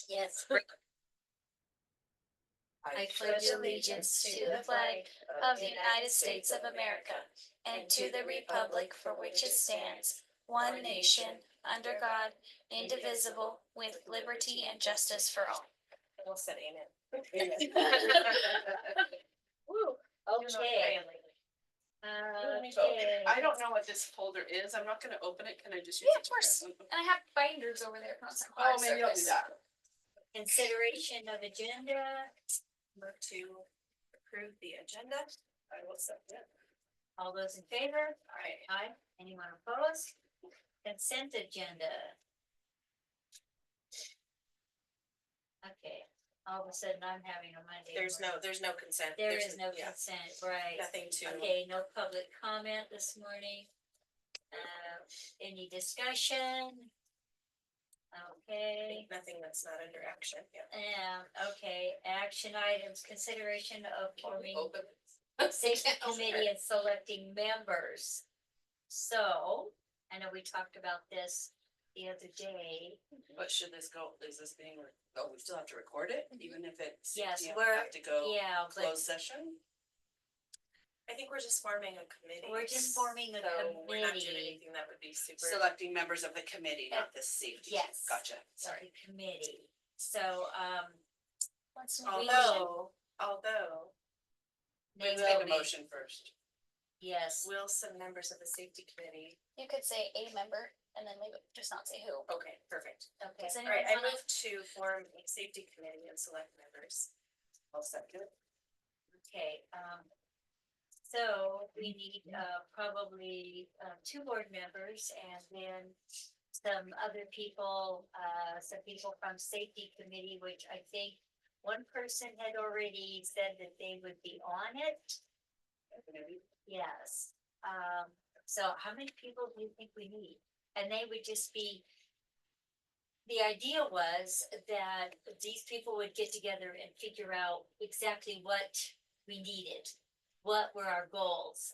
Yes. I pledge allegiance to the flag of the United States of America and to the republic for which it stands, one nation, under God, indivisible, with liberty and justice for all. We'll say amen. Woo, okay. Okay. I don't know what this folder is. I'm not gonna open it. Can I just use Yeah, it? of course. And I have binders over there. From some Oh, hard maybe I'll do surface. that. Consideration of agenda. Move to approve the agenda. I will second it. All those in favor? Aye. Aye. Anyone opposed? Consent agenda. Okay, all of a sudden I'm having a Monday. There's no consent. There There's is no yeah, consent, right? nothing to. Okay, no public comment this morning. Any discussion? Okay. Nothing that's not under action. Yeah. Okay, action items, consideration of forming Open. safety committee and selecting members. So, I know we talked about this the other day. But should this go, is this being, oh, we still have to record it, even if it's. Yes, you we're, have to go yeah, but closed session? I think we're just forming a committee. we're just forming a We're not doing committee. anything that would be super. Selecting members of the committee, not the safety. Yes. Gotcha. Sorry, committee. So, Although. They Let's will make a be. motion first. Yes, Will some members of the safety committee? You could say a member and then leave it, just not say who. Okay, perfect. okay, Does All anyone right, I wanna- move to form a safety committee and select members. I'll second it. okay, so we need, probably, 2 board members and then some other people, some people from safety committee, which I think one person had already said that they would be on it. Yes, so how many people do you think we need? And they would just be. The idea was that these people would get together and figure out exactly what we needed. What were our goals?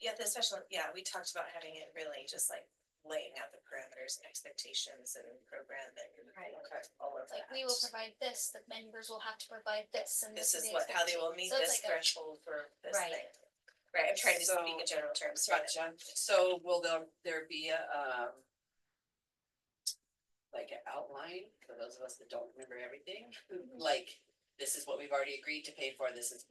Yeah, the special, yeah, we talked about having it really just like laying out the parameters and expectations and program and. Right. Okay, all of Like that. we will provide this, the members will have to provide this and This this is the how they will meet expectation. So it's this like a- threshold for this Right. thing. Right, I'm trying to So- speak in general terms. Gotcha. So will there be a, like an outline for those of us that don't remember everything? Like, this is what we've already agreed to pay for, this is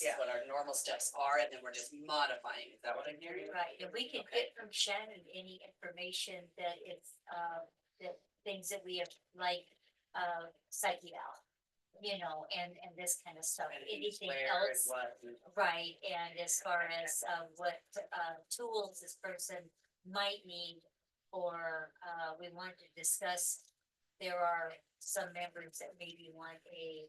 Yeah. what our normal steps are, and then we're just modifying, is that what I'm hearing? Right, and we can Okay. get from Shannon any information that it's, that things that we have, like, psyche out. You know, and this kind of stuff, And who's anything where else, and what, and- right, and as far as, what, tools this person might need. Or, we wanted to discuss, there are some members that maybe want a,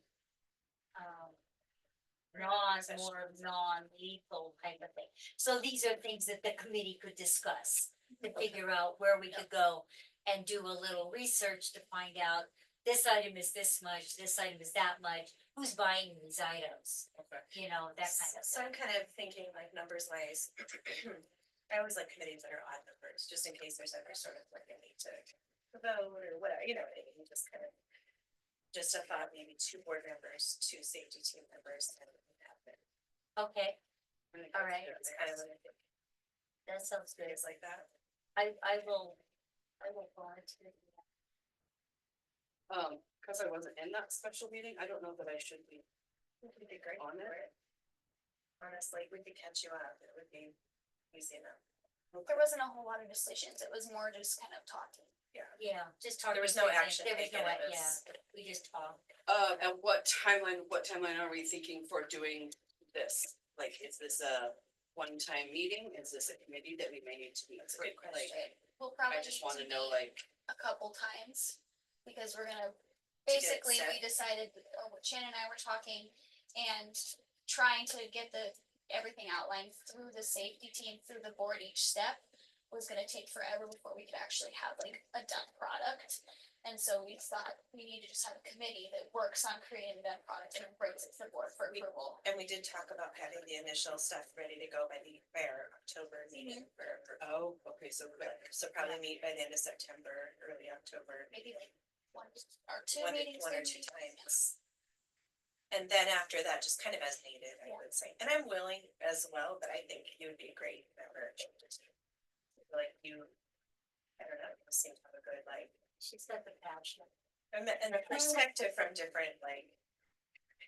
more non-lethal type of thing. So these are things that the committee could discuss to figure out where we could go and do a little research to find out. This item is this much, this item is that much, who's buying these items, Okay. you know, that kind of So stuff. I'm kind of thinking like numbers wise. I always like committees that are odd numbers, just in case there's ever sort of like a need to vote or whatever, you know what I mean, just kind of. Just a thought, maybe 2 board members, 2 safety team members, and have it. Okay, all right, It's kind of what I think, that sounds good. things like that. I will volunteer. Cause I wasn't in that special meeting, I don't know that I should be. It'd be great On for it. it. Honestly, we could catch you up, it would be easy enough. There wasn't a whole lot of decisions. It was more just kind of talking. Yeah, just talk. There was no action There was no, taken, it yeah, was- we just talked. And what timeline are we thinking for doing this? Like, is this a one-time meeting? Is this a committee that we may need to meet? That's a good Like, question. We'll probably I just need wanna to know, meet like, a couple times because we're gonna, get basically, set. we decided, what Shannon and I were talking and trying to get everything outlined through the safety team, through the board, each step was gonna take forever before we could actually have like a done product. And so we thought we need to just have a committee that works on creating the done product and brings it to the board for approval. And we did talk about having the initial stuff ready to go by our October meeting for. oh, okay, so quick. So probably meet by the end of September, early October. Maybe like one or two one meetings. or there. two times. And then after that, just kind of as needed, I would say, and I'm willing as well, but I think you would be a great member. Like you, I don't know, you seem to have a good like, She's got the passion. and the perspective from different like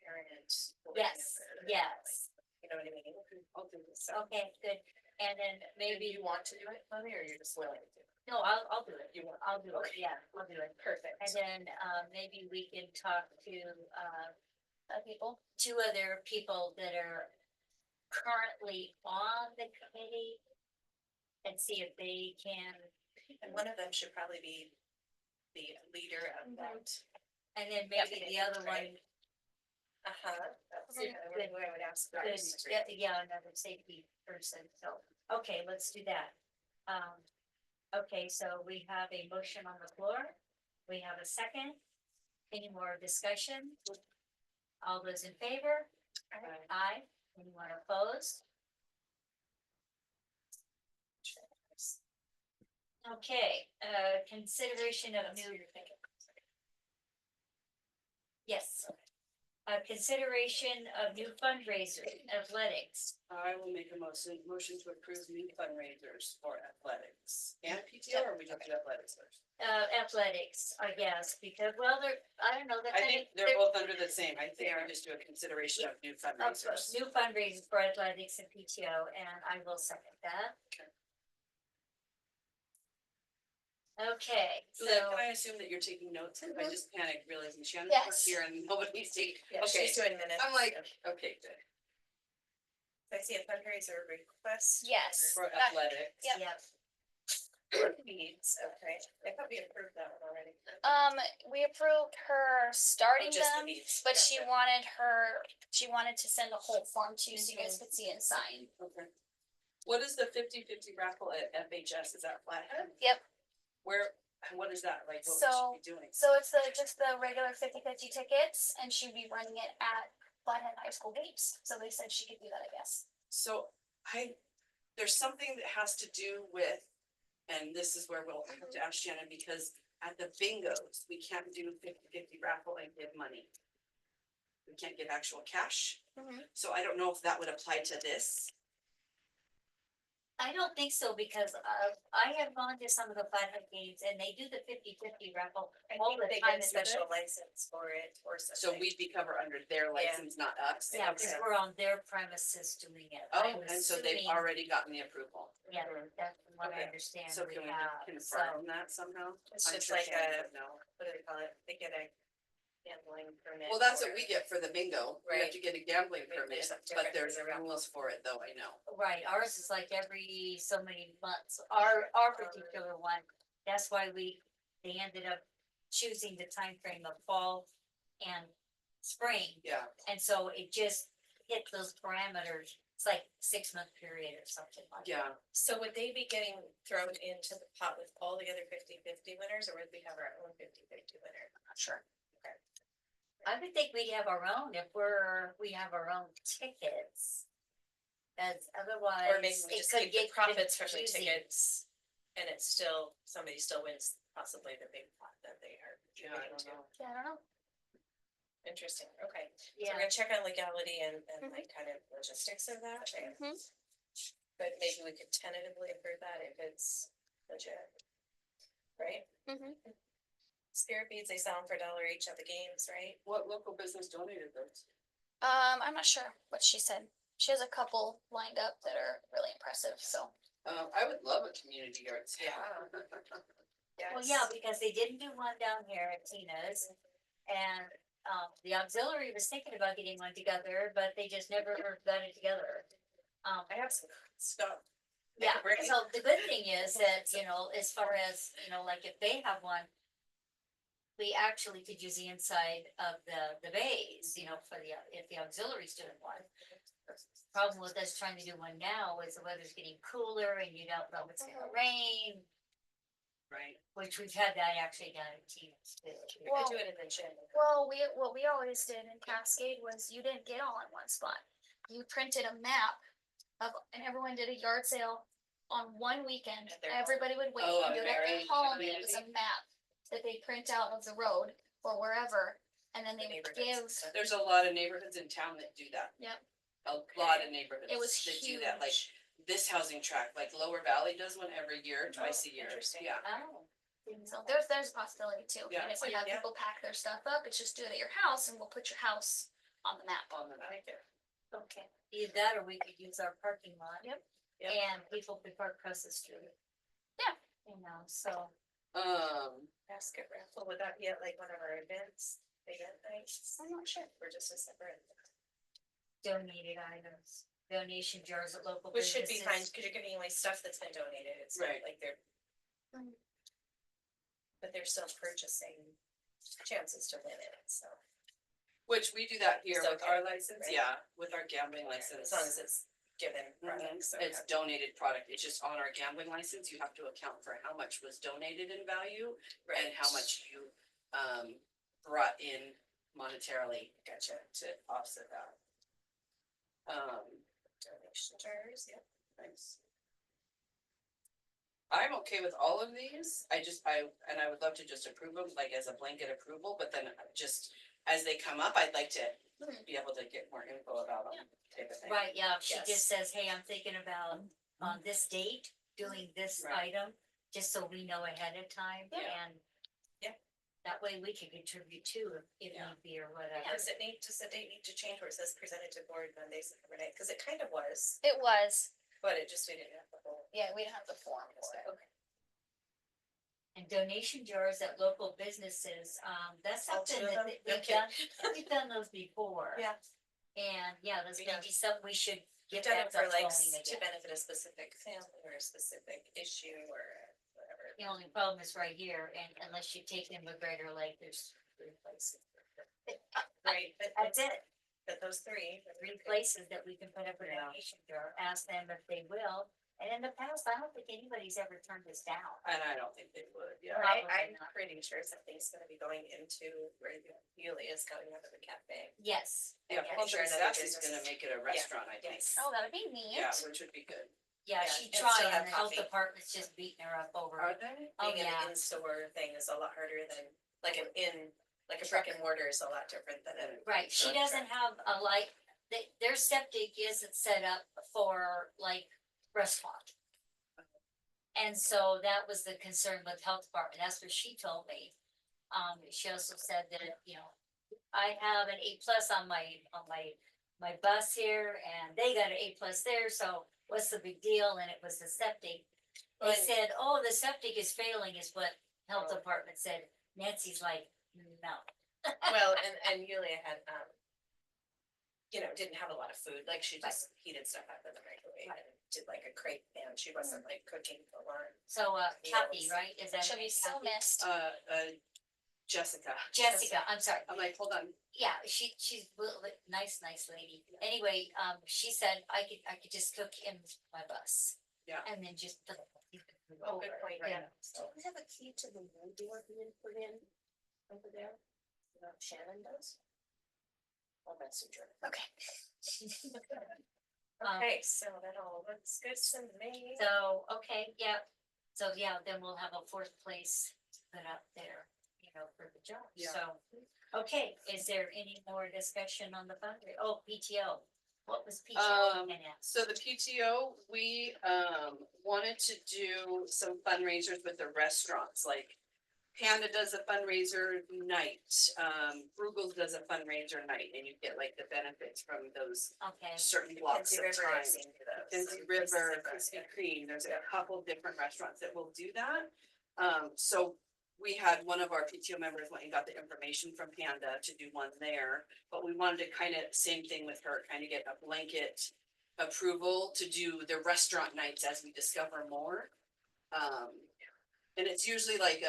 parents. Yes, yes. You know what I mean? I'll do this. Okay, good. And then Maybe maybe, you want to do it, Bonnie, or you're just willing to? no, I'll do it. You want- I'll do it, yeah, I'll do it. Perfect. And then, maybe we can talk to, People. two other people that are currently on the committee and see if they can, And one of them should probably be the leader of that. and then maybe the other one Uh-huh. That's Mhm. the way I would ask. could, yeah, another safety person, so, okay, let's do that. Okay, so we have a motion on the floor, we have a second, any more discussion? All those in favor? Aye, anyone opposed? Okay, consideration of new. Yes. Consideration of new fundraiser, athletics. I will make a motion to approve new fundraisers for athletics and PTO, or we just do athletics first? Athletics, I guess, because, well, they're, I don't know, that I kind think of. they're both under the same. I think They are. we just do a consideration of new Of fundraisers. new fundraisers for athletics and PTO, and I will second that. Okay. Okay, So then so, can I assume that you're taking notes? I Mhm. just panicked realizing Shannon's not Yes. here and nobody's taking. Yeah, Okay, she's doing minutes. I'm like, okay, good. I see a fundraiser request. Yes. For That- athletics. Yep. yeah, Needs, okay. I thought we approved that one already. We approved her starting Just the them, needs. but she Gotcha. wanted to send a whole form to you so you guys could see and sign. Okay. What is the 50-50 raffle at FHS? Is that Flathead? Yep. Where, what is that? Like, what So- would she be doing? So it's just the regular 50-50 tickets, and she'd be running it at Flathead High School games. So they said she could do that, I guess. So there's something that has to do with, and this is where we'll have to ask Shannon, because at the bingos, we can't do 50-50 raffle and give money. We can't give actual cash, so I don't know if that would apply to this. I don't think so, because, I have gone to some of the Flathead games, and they do the 50-50 raffle I all think the they time. get a at the special booth. license for it or something. So we'd be covered under their license, not us. Yeah, Okay. because we're on their premises doing it. Oh, I'm and so they've assuming- already gotten the approval. Yeah, that's from what I Okay. understand. So we can we have, confirm that somehow? It's I'm just sure like Shannon a- would know. What do they call it? They get a gambling permit. Well, that's what for- we get for the bingo. We have Right. to get a gambling Maybe permit, there's something but different there's for the raffle. rules for it though, I know. Right, ours is like every so many months, our particular one, that's why they ended up choosing the time frame of fall and spring. Yeah, And so it just hit those parameters, it's like 6-month period or something like that. yeah. So would they be getting thrown into the pot with all the other 50-50 winners, or would we have our own 50-50 winner? Not sure. I would think we'd have our own if we have our own tickets. As otherwise. Or maybe we it just could take the get profits from the confusing. tickets, and it's still, somebody still wins possibly the big pot that they are Yeah, I contributing don't to. know. Yeah, I don't know. Interesting, okay. So we're Yeah, gonna check on legality and Mhm. like kind of logistics of that, right? Mhm. But maybe we could tentatively approve that if it's legit. Right? Spirit beads, they sell them for $1 each at the games, right? What local business donated those? I'm not sure what she said. She has a couple lined up that are really impressive, so. I would love a community yard sale. well, yeah, because they didn't do one down here at Tina's. And, the auxiliary was thinking about getting one together, but they just never got it together. I have some stuff. I Yeah, could bring it. so the good thing is that, as far as, like if they have one. We actually could use the inside of the bays, for if the auxiliary's doing one. Problem with us trying to do one now is the weather's getting cooler and you don't know it's gonna rain, Right, which we've had that actually down in Tina's too. We Well- could do it in the gym. Well, what we always did in Cascade was you didn't get all in one spot. You printed a map and everyone did a yard sale on one weekend. At their home. Everybody would wait Oh, and do it at their very home, and it was a community. map. that they print out of the road or wherever, and then they would Neighborhoods and give, stuff. There's a lot of neighborhoods in town that do that. Yep. A lot of neighborhoods. It was that do that, like huge. this housing tract, like Lower Valley does one every year, twice a year, Interesting. yeah. Oh. So there's a possibility too. Yeah. And if we have Yeah. people pack their stuff up, it's just do it at your house and we'll put your house on the map. On the I map. like it. Okay, either that or we could use our parking lot. Yep. Yep. And people could park across the street. Yeah. You know, so, Basket raffle, would that be at like one of our events, event nights? I'm not sure. Or just a separate? donated items, donation jars at local Which businesses. should be fine, cause you're giving away stuff that's been donated, it's not Right. like they're. Mm. But they're still purchasing chances to win it, so, which we do that here It's with okay, our license, right? yeah, with our gambling license. as long as it's given Mhm. products. It's donated product, it's just on our gambling license, you have to account for how much was donated in value and how much you, brought in monetarily Gotcha, to offset that. donation jars, yeah. Thanks. I'm okay with all of these, I would love to just approve them, like as a blanket approval, but then just as they come up, I'd like to be able to get more info about them, type of thing. Right, yeah, if she Yes. just says, hey, I'm thinking about on this date, doing this Right. item, just so we know ahead of time Yeah. and. Yeah. That way we can contribute too, if Yeah. need be or whatever. Does the date need to change where it says presented to board Monday, September 9th? Cause it kind of was, It was, but it just, we didn't have the whole. yeah, we didn't have the form for it. Okay. And donation jars at local businesses, that's All two something of that them? No we've done, we've done those before. Yeah. And yeah, this Yeah. may be something we should We've get done that it for stuff like, going to again. benefit a specific family or a specific issue or whatever. The only problem is right here, and unless you take them to Greater Lake, there's 3 places. Right, but That's it, but those three. 3 places that we can put up a Yeah. donation jar, ask them if they will. And in the past, I don't think anybody's ever turned this down. And I don't think they would, yeah. Right. I'm Probably not. pretty sure something's gonna be going into where Yulia's coming out of the cafe. Yes, Yeah, Yeah, well, sure, another Sassy's business. gonna make it a restaurant, I think, Yes. Oh, that'd be neat. yeah, which would be good. yeah, Yeah, she and still tried, have and the health coffee. department's just beating her up over. Are they? Oh, Being yeah. an in-store thing is a lot harder than, like like a brick and mortar is a lot different than a. Right, she restaurant. doesn't have a their septic isn't set up for like restaurant. And so that was the concern with health department, that's what she told me. She also said that, you know, I have an A+ on my bus here, and they got an A+ there, so what's the big deal, and it was the septic. They Well, said, oh, the septic is failing, is what health Oh. department said, Nancy's like, no. Well, and Yulia had, didn't have a lot of food, like she just heated stuff up in the microwave and did like a crepe pan, she wasn't like cooking for lunch. So, Kathy, Meals. right, is that? She'll be so Kathy? missed. Jessica. Jessica, I'm sorry, I'm like, hold on, yeah, she's a little bit nice lady. Anyway, she said I could just cook in my bus. Yeah. And then just. Oh, good point, Right. yeah. So, we have a key to the room door being put in over there? Shannon does? I'll message her. Okay. Okay, so that all looks good to me. So, okay, yeah, so yeah, then we'll have a 4th place put up there, you know, for the job, Yeah. so. Okay, is there any more discussion on the fundraiser? Oh, PTO, what was PTO looking at? so the PTO, we, wanted to do some fundraisers with the restaurants, like Panda does a fundraiser night, Bruegel does a fundraiser night, and you get like the benefits from those Okay, certain blocks Kinsey of River, time. I've seen those. Kinsey Some places River, have done Krispy it. Kreme, there's a couple different restaurants that will do that. So we had one of our PTO members went and got the information from Panda to do one there, but we wanted to kind of, same thing with her, kind of get a blanket approval to do the restaurant nights as we discover more. And it's usually like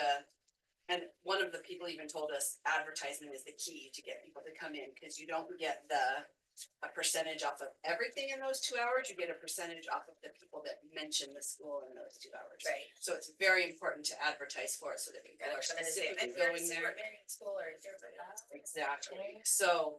and one of the people even told us advertisement is the key to get people to come in, because you don't get a percentage off of everything in those 2 hours, you get a percentage off of the people that mention the school in those 2 hours. Right. So it's very important to advertise for it so that people Gotta are come in and say, specifically I'm here to going there. support Marion School or everybody else. Exactly, so,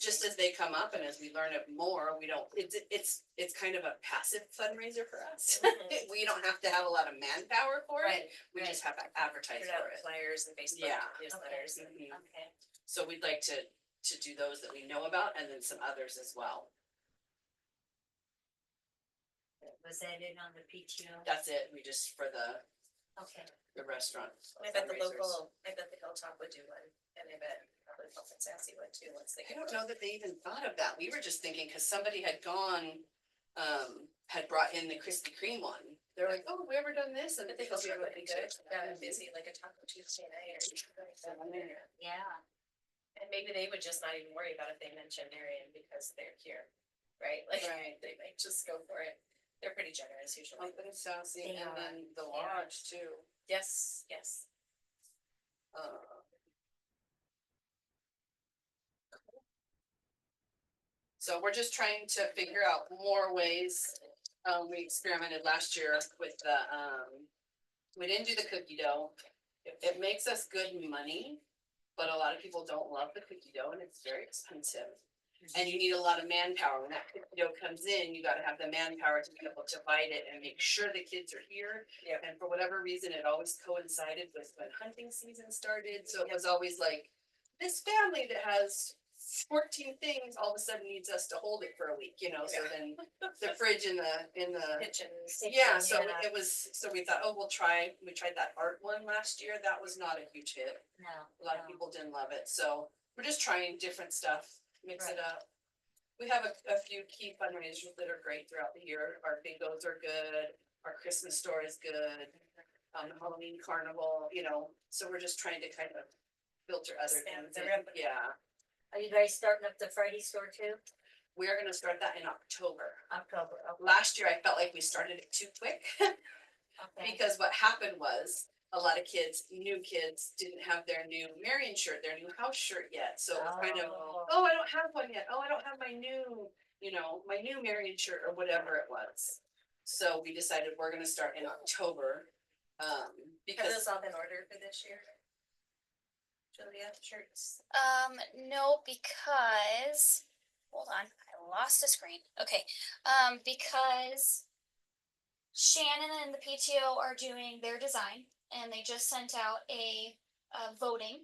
just as they come up and as we learn it more, we don't, it's kind of a passive fundraiser for us. Mhm. We don't have to have a lot of manpower for it, Right, we right. just have to advertise Put out for it. flyers and Facebook Yeah. newsletters. and- Mhm. Okay, So we'd like to do those that we know about and then some others as well. was that it on the PTO? That's it, we just, for the Okay, restaurant. I bet the fundraisers. I bet the Hilltop would do one, and I bet probably Puff and Sassy would too, once they I get. don't know that they even thought of that. We were just thinking, cause somebody had gone, had brought in the Krispy Kreme one. They're like, oh, have we ever done this? And But they because we also have would a be big good, shift. busy, like a Taco Tuesday night or something like that. yeah, And maybe they would just not even worry about if they mention Marion because they're here, right? Like, Right. they might just go for it. They're pretty generous usually. Pumpkin and Sassy They and are. then the They are. lodge too. Yes, yes. Uh, So we're just trying to figure out more ways. We experimented last year with the, we didn't do the cookie dough. It makes us good money, but a lot of people don't love the cookie dough and it's very expensive. And you need a lot of manpower. When that cookie dough comes in, you gotta have the manpower to be able to bite it and make sure the kids are here. Yep. And for whatever reason, it always coincided with when hunting season started, so it was always like, this family that has 14 things, all of a sudden needs us to hold it for a week, so Yeah. then the fridge in the. Kitchens. Yeah, so Yeah. it was, so we thought, oh, we tried that art one last year, that was not a huge hit. no. A lot of no. people didn't love it, so we're just trying different stuff, mix it Right. up. We have a few key fundraisers that are great throughout the year. Our bingos are good, our Christmas store is good, the Halloween carnival, so we're just trying to kind of filter other Expand things the in. revenue. Yeah. Are you guys starting up the Friday store too? We are gonna start that in October. October, okay, Last year, I felt like we started it too quick. okay, Because what happened was, a lot of new kids didn't have their new Marion shirt, their new house shirt yet, so it was kind of, Oh. oh, I don't have one yet, oh, I don't have my new, my new Marion shirt or whatever it was. So we decided we're gonna start in October, Have because, those all been ordered for this year? Julia, shirts. No, because, hold on, I lost a screen. Okay, because Shannon and the PTO are doing their design and they just sent out a voting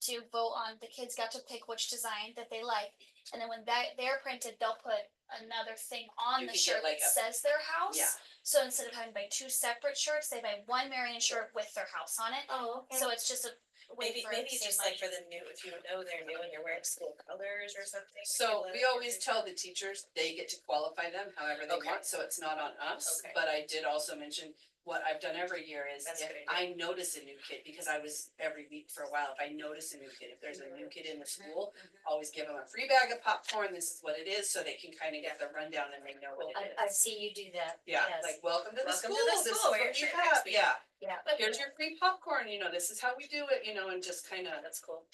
to vote on, the kids got to pick which design that they like. And then when they're printed, they'll put another thing on You the could shirt get like that a- says their house. yeah, So instead of having to buy two separate shirts, they buy one Marion shirt with their house on it. oh, okay. So it's just a way Maybe, for maybe save just money. like for the new, if you know they're new and you're wearing school colors or something. so let we them always do- tell the teachers, they get to qualify them however they Okay. want, so it's not on us. Okay. But I did also mention, what I've done every year is, That's a if good idea. I notice a new kid, because I was every week for a while, if I notice a new kid, if there's a new kid in the school, always give them a free bag of popcorn, this is what it is, so they can kind of get the rundown and they know what it I've is. seen you do that. Yeah, yes. like, welcome to the Welcome school, to the this is school, what wear your you shirt have, next week. yeah, Yeah, here's your free popcorn, this is how we do it, and just kind of, That's cool.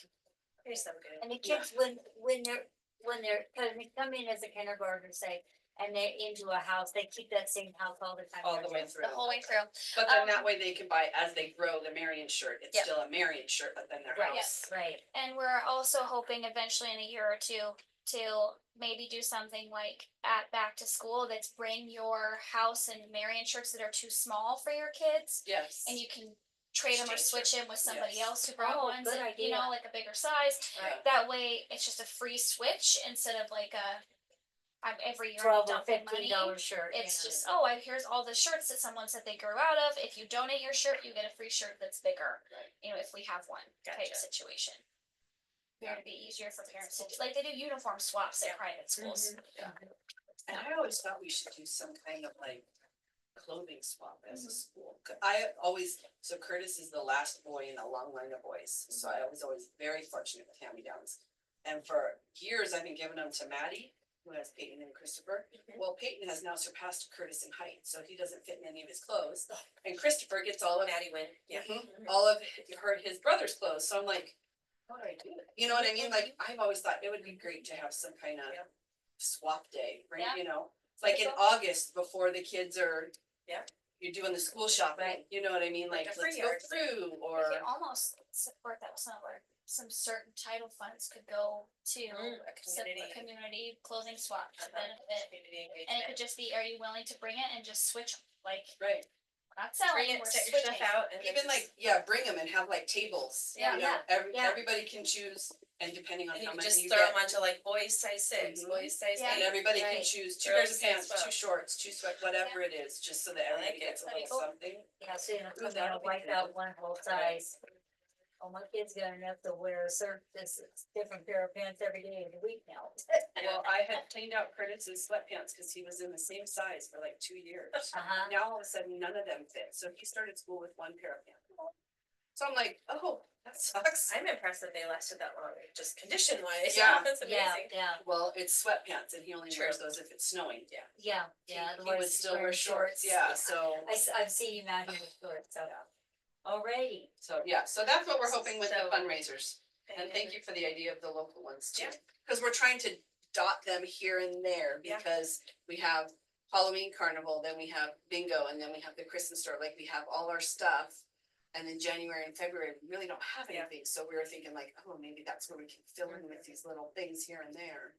Here's some good. and the kids, when they're, cause they come in as a kindergartner, say, and they're into a house, they keep that same house all the time. all the way through. The whole way through. But then that way they can buy, as they grow the Marion shirt, it's Yep. still a Marion shirt, but then their Right, house. right, And we're also hoping eventually in a year or two to maybe do something like at back to school that's bring your house and Marion shirts that are too small for your kids. Yes. And you can trade them or Exchange switch them with somebody Yes. else who brought Oh, ones, good that, idea. like a bigger size. Yeah. That way it's just a free switch instead of like I'm every year 12 or dumping money. $15 shirt. It's yeah. just, here's all the shirts that someone said they grew out of. If you donate your shirt, you get a free shirt that's bigger. Right. If we have one type Gotcha. situation. Yeah. It'd be easier for parents to, like they do uniform swaps at Yeah. private schools. And I always thought we should do some kind of like clothing swap as a Mhm. school. So Curtis is the last boy in a long line of boys, so I was always very fortunate with hand-me-downs. And for years, I've been giving them to Maddie, who has Peyton and Christopher. Well, Peyton has now surpassed Curtis in height, so he doesn't fit in any of his clothes. And Christopher gets all of Maddie win, yeah. all of his brother's clothes, so I'm like, how do I do it? You know what I mean? Like, I've always thought it would be great to have some kind of Yeah. swap day, right? Yeah. It's like in That's August before the kids are. Yeah. You're doing the school shopping, Right. you know what I mean? Like Like, a let's free go yard sale. through, We or, can almost support that with some of our some certain title funds could go to A community. community clothing swap benefit. Community And it engagement. could just be, are you willing to bring it and just switch, 'em? Like, Right. we're not selling, Bring it, we're set your stuff switching. out and then Even like, yeah, bring them and have like tables, you Yeah. know, Yeah. everybody can choose, and depending on And you how can many just you throw them get. onto like boys size 6, Mhm. boys size Yeah. 8. And everybody can right. choose 2 Girls pairs of size pants, 2 12. shorts, 2 sweat, whatever it is, just so that everybody gets a That'd be little cool. something. Yeah, so you don't Ooh, come that'll and be wipe cool. out one whole size. Oh, my kid's got enough to wear a certain, this different pair of pants every day of the week now. Well, I had cleaned out Curtis's sweatpants because he was in the same size for like 2 years. Uh-huh. Now all of a sudden, none of them fit, so he started school with 1 pair of pants. So I'm like, oh, that sucks. I'm impressed that they lasted that long, just condition wise. Yeah. That's Yeah, amazing. yeah, Well, it's sweatpants and he only True. wears those if it's snowing. Yeah. yeah, He yeah. would otherwise he's still wear wearing shorts, yeah, so. I've seen him out here with shorts, so. Alrighty, So, yeah, so that's what we're hoping with the So- fundraisers. And thank you for the idea of the local ones too. Cause we're trying to dot them here and there Yeah. because we have Halloween carnival, then we have bingo, and then we have the Christmas store, like we have all our stuff. And then January and February, we really don't have Yeah. anything, so we were thinking like, oh, maybe that's where we can fill in with these little things here and there.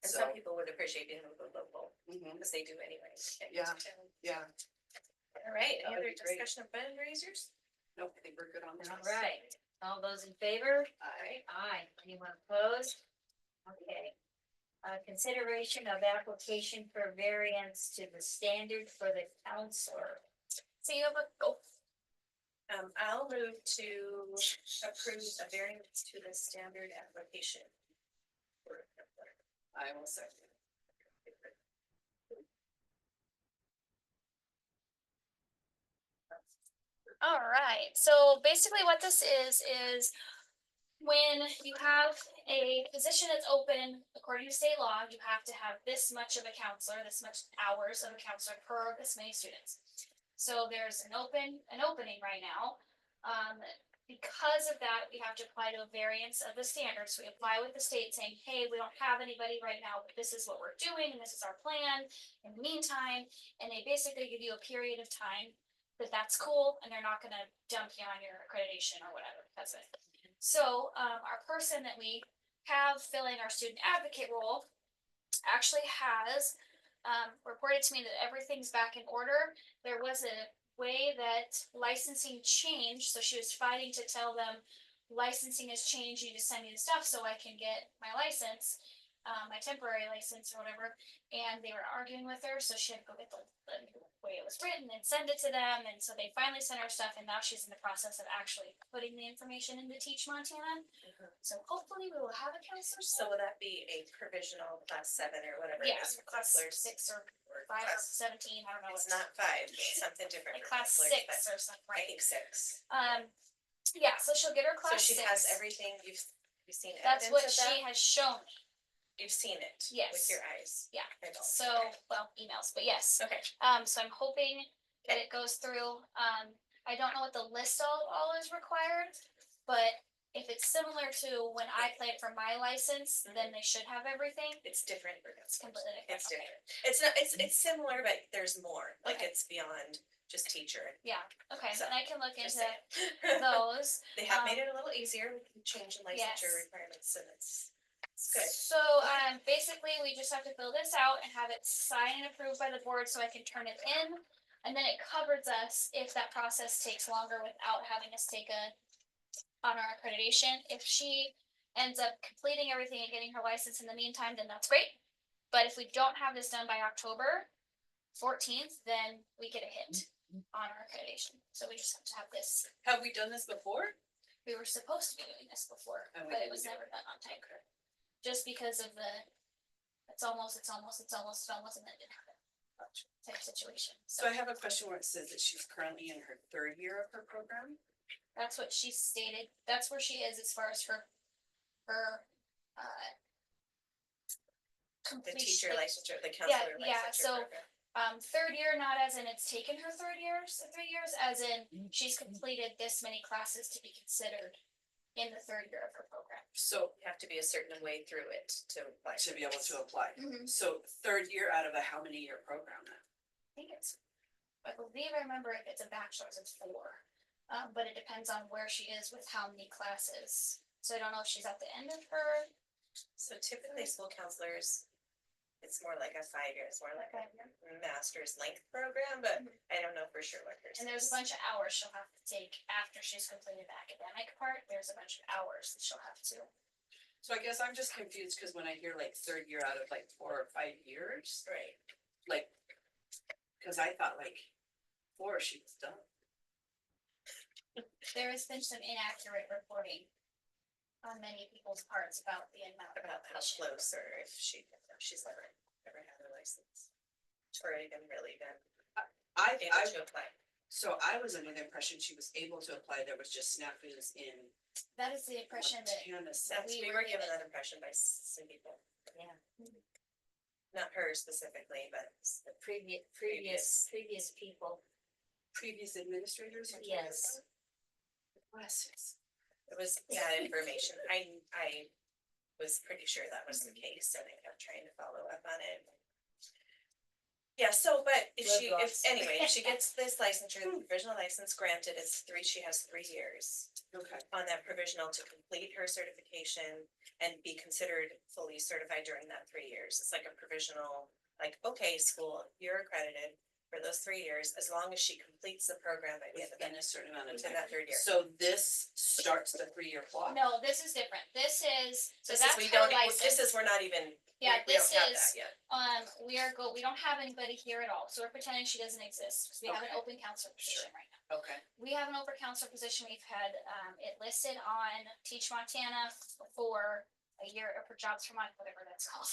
And So, some people would appreciate being a little local, mhm, because they do anyway. Yeah. yeah, All right, That any would other be great. discussion of fundraisers? nope, I think we're good on this. alright. All those in favor? Aye. Aye. Anyone opposed? Okay. Consideration of application for variance to the standard for the counselor. So you have a, oh, I'll move to approve a variance to the standard application. I will second. all right, so basically what this is when you have a position that's open, according to state law, you have to have this much of a counselor, this much hours of a counselor per this many students. So there's an opening right now. Because of that, we have to apply to a variance of the standards. We apply with the state saying, hey, we don't have anybody right now, but this is what we're doing and this is our plan in the meantime. And they basically give you a period of time that's cool and they're not gonna dump you on your accreditation or whatever. That's it. So our person that we have filling our student advocate role actually has reported to me that everything's back in order. There was a way that licensing changed, so she was fighting to tell them licensing has changed, you need to send me the stuff so I can get my license, my temporary license or whatever. And they were arguing with her, so she had to go get the way it was written and send it to them. And so they finally sent her stuff, and now she's in the process of actually putting the information into Teach Montana. So hopefully we will have a counselor So soon. will that be a provisional class 7 or whatever? it Yeah, is for class counselors? 6 or Or 5 or class- 17, I don't know. It's not 5, it's something different. Like for class counselors, 6 but or something, I right? think 6. Yeah, so she'll get her So class she 6. has everything, you've seen That's evidence what of she that? has shown me. You've seen it? Yes. With your eyes? Yeah. I don't. So, well, emails, but yes. Okay, So I'm hoping that it goes through. I don't know what the list all is required, but if it's similar to when I played for my license, then they should have everything. it's different for It's counselors. completely different. It's Okay. different. It's not, it's similar, but there's more, like Okay. it's beyond just teacher. Yeah, okay, So, and I can look Just into saying. those. They have made it a little easier, we can change the licensure Yes. requirements, and it's good. So, basically, we just have to fill this out and have it signed and approved by the board so I can turn it in. And then it covers us if that process takes longer without having us take on our accreditation. If she ends up completing everything and getting her license in the meantime, then that's great. But if we don't have this done by October 14th, then we get a hit on our accreditation. So we just have to have this. Have we done this before? We were supposed to be doing this before, And we but it didn't was do never done on time. Just because of the, it's almost, and then it didn't happen. Type situation. So I have a question where it says that she's currently in her 3rd year of her program. That's what she stated. That's where she is as far as her The completion. teacher licensure, the counselor yeah, licensure so- program. 3rd year, not as in it's taken her 3 years, as in she's completed this many classes to be considered in the 3rd year of her program. So You have to be a certain way through it to apply. to be able to apply. Mhm. So 3rd year out of a how many year program then? I think it's, I believe I remember if it's a bachelor's, it's 4. But it depends on where she is with how many classes. So I don't know if she's at the end of her. So typically school counselors, it's more like a 5 year, it's more like a master's length program, but I don't know for sure what hers And there's a is. bunch of hours she'll have to take after she's completed the academic part. There's a bunch of hours that she'll have to. So I guess I'm just confused, cause when I hear like third year out of like 4 or 5 years, Right. like, cause I thought like 4 she was done. There has been some inaccurate reporting on many people's parts about the amount of About how application. close or if she's never had her license. Or even really been able I, to apply. so I was under the impression she was able to apply, there was just snafus in That is the impression that Montana. We were given that impression by some people, Yeah, not her specifically, but the previous people, Previous administrators? yes. Blessings. it was bad information. I was pretty sure that was the case, and I kept trying to follow up on it. Yeah, so, but if anyway, if she gets this licensure, the provisional license granted, she has 3 years Okay, on that provisional to complete her certification and be considered fully certified during that 3 years. It's like a provisional, like, okay, school, you're accredited for those 3 years, as long as she completes the program by the end of within a certain amount of within time. that 3rd year. So this starts the 3 year clock? No, this is different. This is, so This is, that's we her don't, license. we're not even, Yeah, we this don't have is, that yet. we don't have anybody here at all, so we're pretending she doesn't exist, because we have an Okay. open counselor position right now. Okay, We have an open counselor position, we've had, it listed on Teach Montana for a year, or for Jobs for whatever that's called,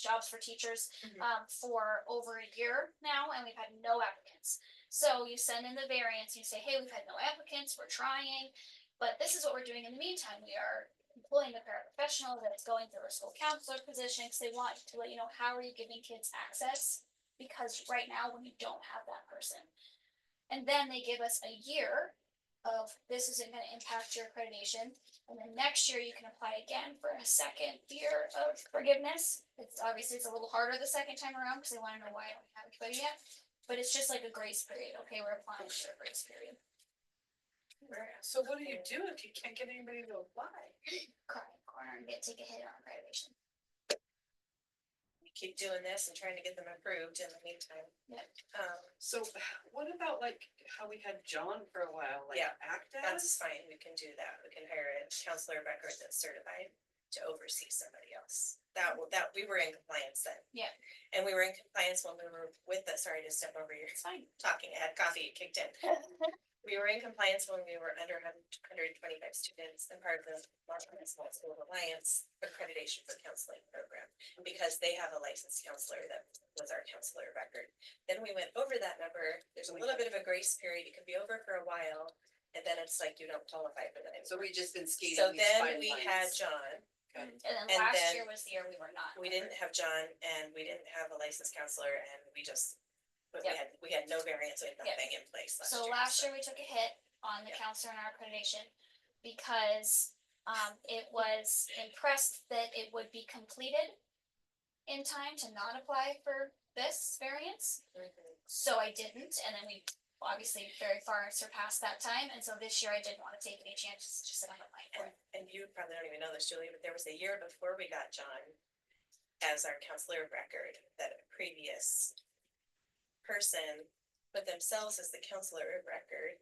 Jobs for Teachers, Mhm. for over a year now, and we've had no applicants. So you send in the variance, you say, hey, we've had no applicants, we're trying, but this is what we're doing in the meantime, we are employing a paraprofessional that's going through a school counselor position, because they want to let you know, how are you giving kids access? Because right now, when you don't have that person. And then they give us a year of, this isn't gonna impact your accreditation, and then next year you can apply again for a second year of forgiveness. It's obviously, it's a little harder the second time around, because they wanna know why I don't have anybody yet, but it's just like a grace period, okay, we're applying for a grace period. so what do you do if you can't get anybody to apply? Cry in the corner and take a hit on accreditation. We keep doing this and trying to get them approved in the meantime. Yeah. So So what about like how we had John for a while, like Yeah, act that's as? fine, we can do that. We can hire a counselor of record that's certified to oversee somebody else. That we were in compliance then. Yeah. And we were in compliance when we were with the, sorry to step over your It's fine. talking, I had coffee, it kicked in. We were in compliance when we were under 125 students and part of the Montana Small School Alliance accreditation for counseling program. Because they have a licensed counselor that was our counselor of record. Then we went over that number, there's a little bit of a grace period, it can be over for a while, and then it's like you don't qualify for that So anymore. we just been skating So these then fine we had lines. John, Okay. And then And last then year was the year we were not. we didn't have John and we didn't have a licensed counselor and we just, but we had no variance, we had Yep. nothing in place last So year. last year we took a hit on the Yeah. counselor and our accreditation because it was impressed that it would be completed in time to not apply for this variance. Mhm. So I didn't, and then we obviously very far surpassed that time, and so this year I didn't want to take any chances, just sit on the line for it. And you probably don't even know this, Julie, but there was a year before we got John as our counselor of record, that a previous person put themselves as the counselor of record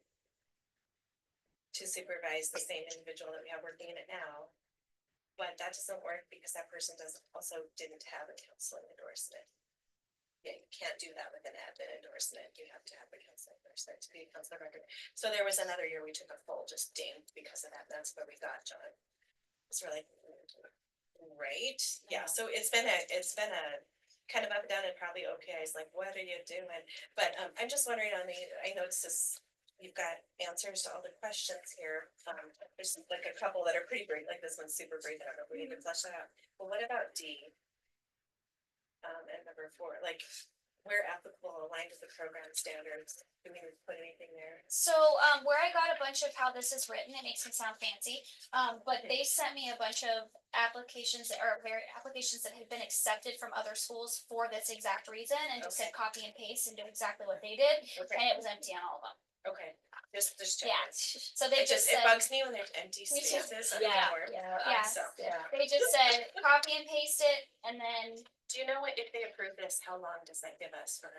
to supervise the same individual that we have working in it now. But that doesn't work because that person didn't have a counseling endorsement. Yeah, you can't do that with an admin endorsement. You have to have a counseling endorsement to be a counselor of record. So there was another year we took a full just ding because of that. That's where we got John. It's really, right? Yeah, so it's been a kind of up and down and probably okay. It's like, what are you doing? But I'm just wondering I noticed this, you've got answers to all the questions here. There's like a couple that are pretty brief, like this one's super brief. I don't know if we need to flesh that out. But what about D? And number 4, like where applicable aligned with the program standards, do we put anything there? So, where I got a bunch of how this is written, it makes me sound fancy, but they sent me a bunch of applications that had been accepted from other schools for this exact reason, and just said copy and paste and do exactly what they did, and Okay, it was empty on all of them. okay. just Yeah, checking. so they It just it said, bugs me when there's empty Me too. spaces on Yeah, the form. yeah, So, they just said copy and paste it, and then do you know what, if they approve this, how long does that give us for,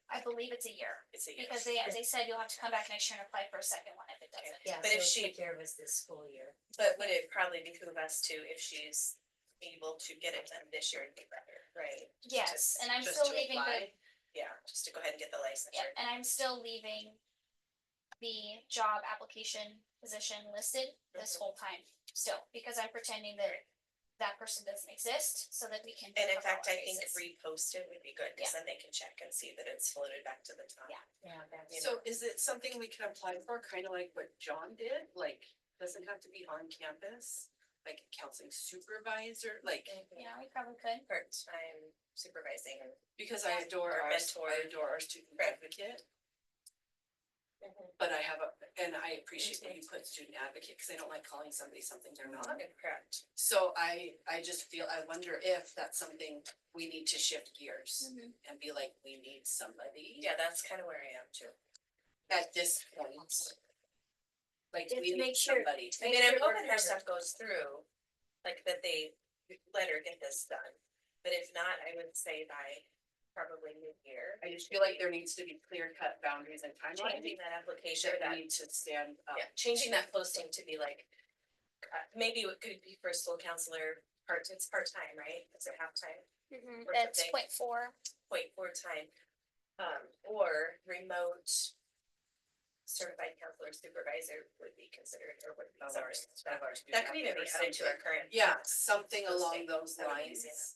I believe it's a year. it's a year? Because they said you'll have to come back next year and apply for a second one if it doesn't. Yeah, But so if it'll she- take care of us this school year. But would it probably behoove us to, if she's able to get it done this year, it'd be better, right? Yes, and I'm Just still to leaving the, apply. Yeah, just to go ahead and get the yep, licensure. and I'm still leaving the job application position listed this Mhm. whole time still, because I'm pretending that that person doesn't exist, so that we can. And in cover fact, all I think bases. repost it would be good, cause then they can check and see that it's floated back to the top. Yeah. Yeah, that's. You So is it something we can apply for, kind of like what John did? Like, doesn't have to be on campus? Like a counseling supervisor, like, Yeah, we probably could. Part-time supervising. because Yeah. I adore Or our, mentor. I adore our student Right. advocate. But I have a, and I appreciate that you put student advocate, cause I don't like calling somebody something they're not. Correct. So I just feel, I wonder if that's something we need to shift gears and be like, we need somebody Yeah, that's kind of where I am too. at this point. Like, Just we to need make sure- somebody. I mean, I'm sure we're hoping her covered. stuff goes through, like that they let her get this done. But if not, I would say by probably mid-year. I just feel like there needs to be clear cut boundaries and timelines Changing that application, that that, need to stand up. yeah, changing that posting to be like, maybe it could be for a school counselor, it's part-time, right? It's a half-time, Or That's something. 0.4. time. Or remote certified counselor supervisor would be considered, or would be, Of sorry. our That student could even be advocate or added to our something. current. Yeah, something along Posting. those That would be lines. easy.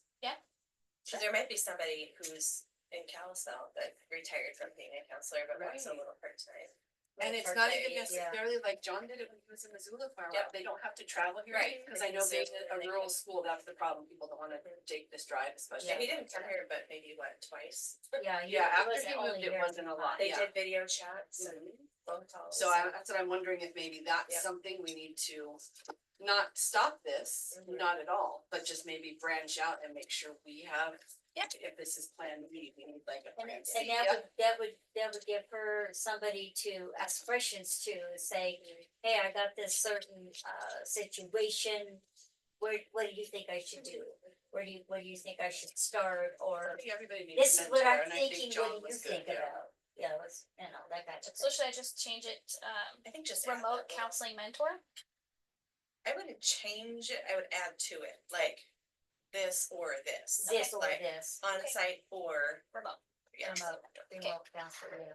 Sure. There might be somebody who's in Kalispell that retired from being a counselor, but wants a Right. little part-time. And it's not even Yeah. necessarily like John did it when he was in Missoula for a while. Yep. They don't have to travel here. Right. Cause They I can know Zoom being and a they rural can- school, that's the problem. People don't wanna take this drive, especially. And he didn't come here, but maybe what, twice? Yeah, Yeah, it after wasn't he moved, only it here. wasn't a lot. They Yeah. did video chats and Mhm. phone calls. So that's what I'm wondering, if maybe that's Yep. something we need to not stop this, Mhm. not at all, but just maybe branch out and make sure we have. Yeah. If this is planned, we need like a And plan. and C. that would give her somebody to ask questions to, say, hey, I got this certain situation. What do you think I should do? What do you think I should start, I or think everybody needs this a is what mentor, I'm and I think thinking, John what do you was good, think yeah. about? Yeah, let's, that kind of So thing. should I just change it, I think just add remote that. counseling mentor? I wouldn't change it, I would add to it, like this or this. This or Like this, on-site or, Remote. yeah, remote counselor, yeah.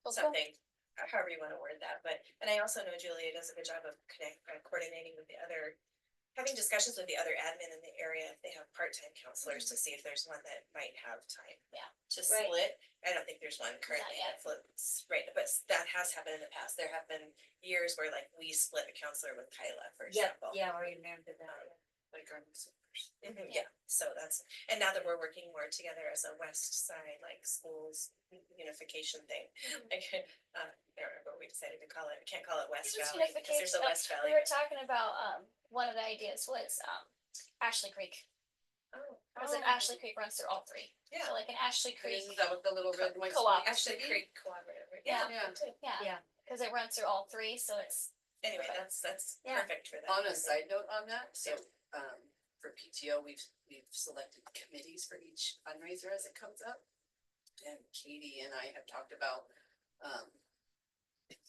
Cool, cool. something, however you wanna word that, but, and I also know Julia does a good job of coordinating with the other, having discussions with the other admin in the area, if they have part-time counselors, to see if there's one that might have time. Yeah. To Right. split, I don't think there's one currently yet. that flips, right, but that has happened in the past, there have been years where like we split a counselor with Kyla, for Yep, example. yeah, I remember that. Like our supers. Yeah, so that's, and now that we're working more together as a west side, like schools unification thing. Like, I don't remember what we decided to call it, we can't call it West It's just Valley, because there's a unification. West We Valley. were talking about, one of the ideas was, Ashley Creek. Oh, Cause like Ashley Creek runs through all three. Yeah. So like an Ashley And Creek, isn't that what the little red and white? Co-op. school used to Ashley be? Creek Collaborative, right? Yeah. Yeah. yeah, Yeah. cause it runs through all three, so it's, Anyway, that's Yeah. perfect for that. On a side note on that, so, for PTO, we've selected committees for each fundraiser as it comes up. And Katie and I have talked about,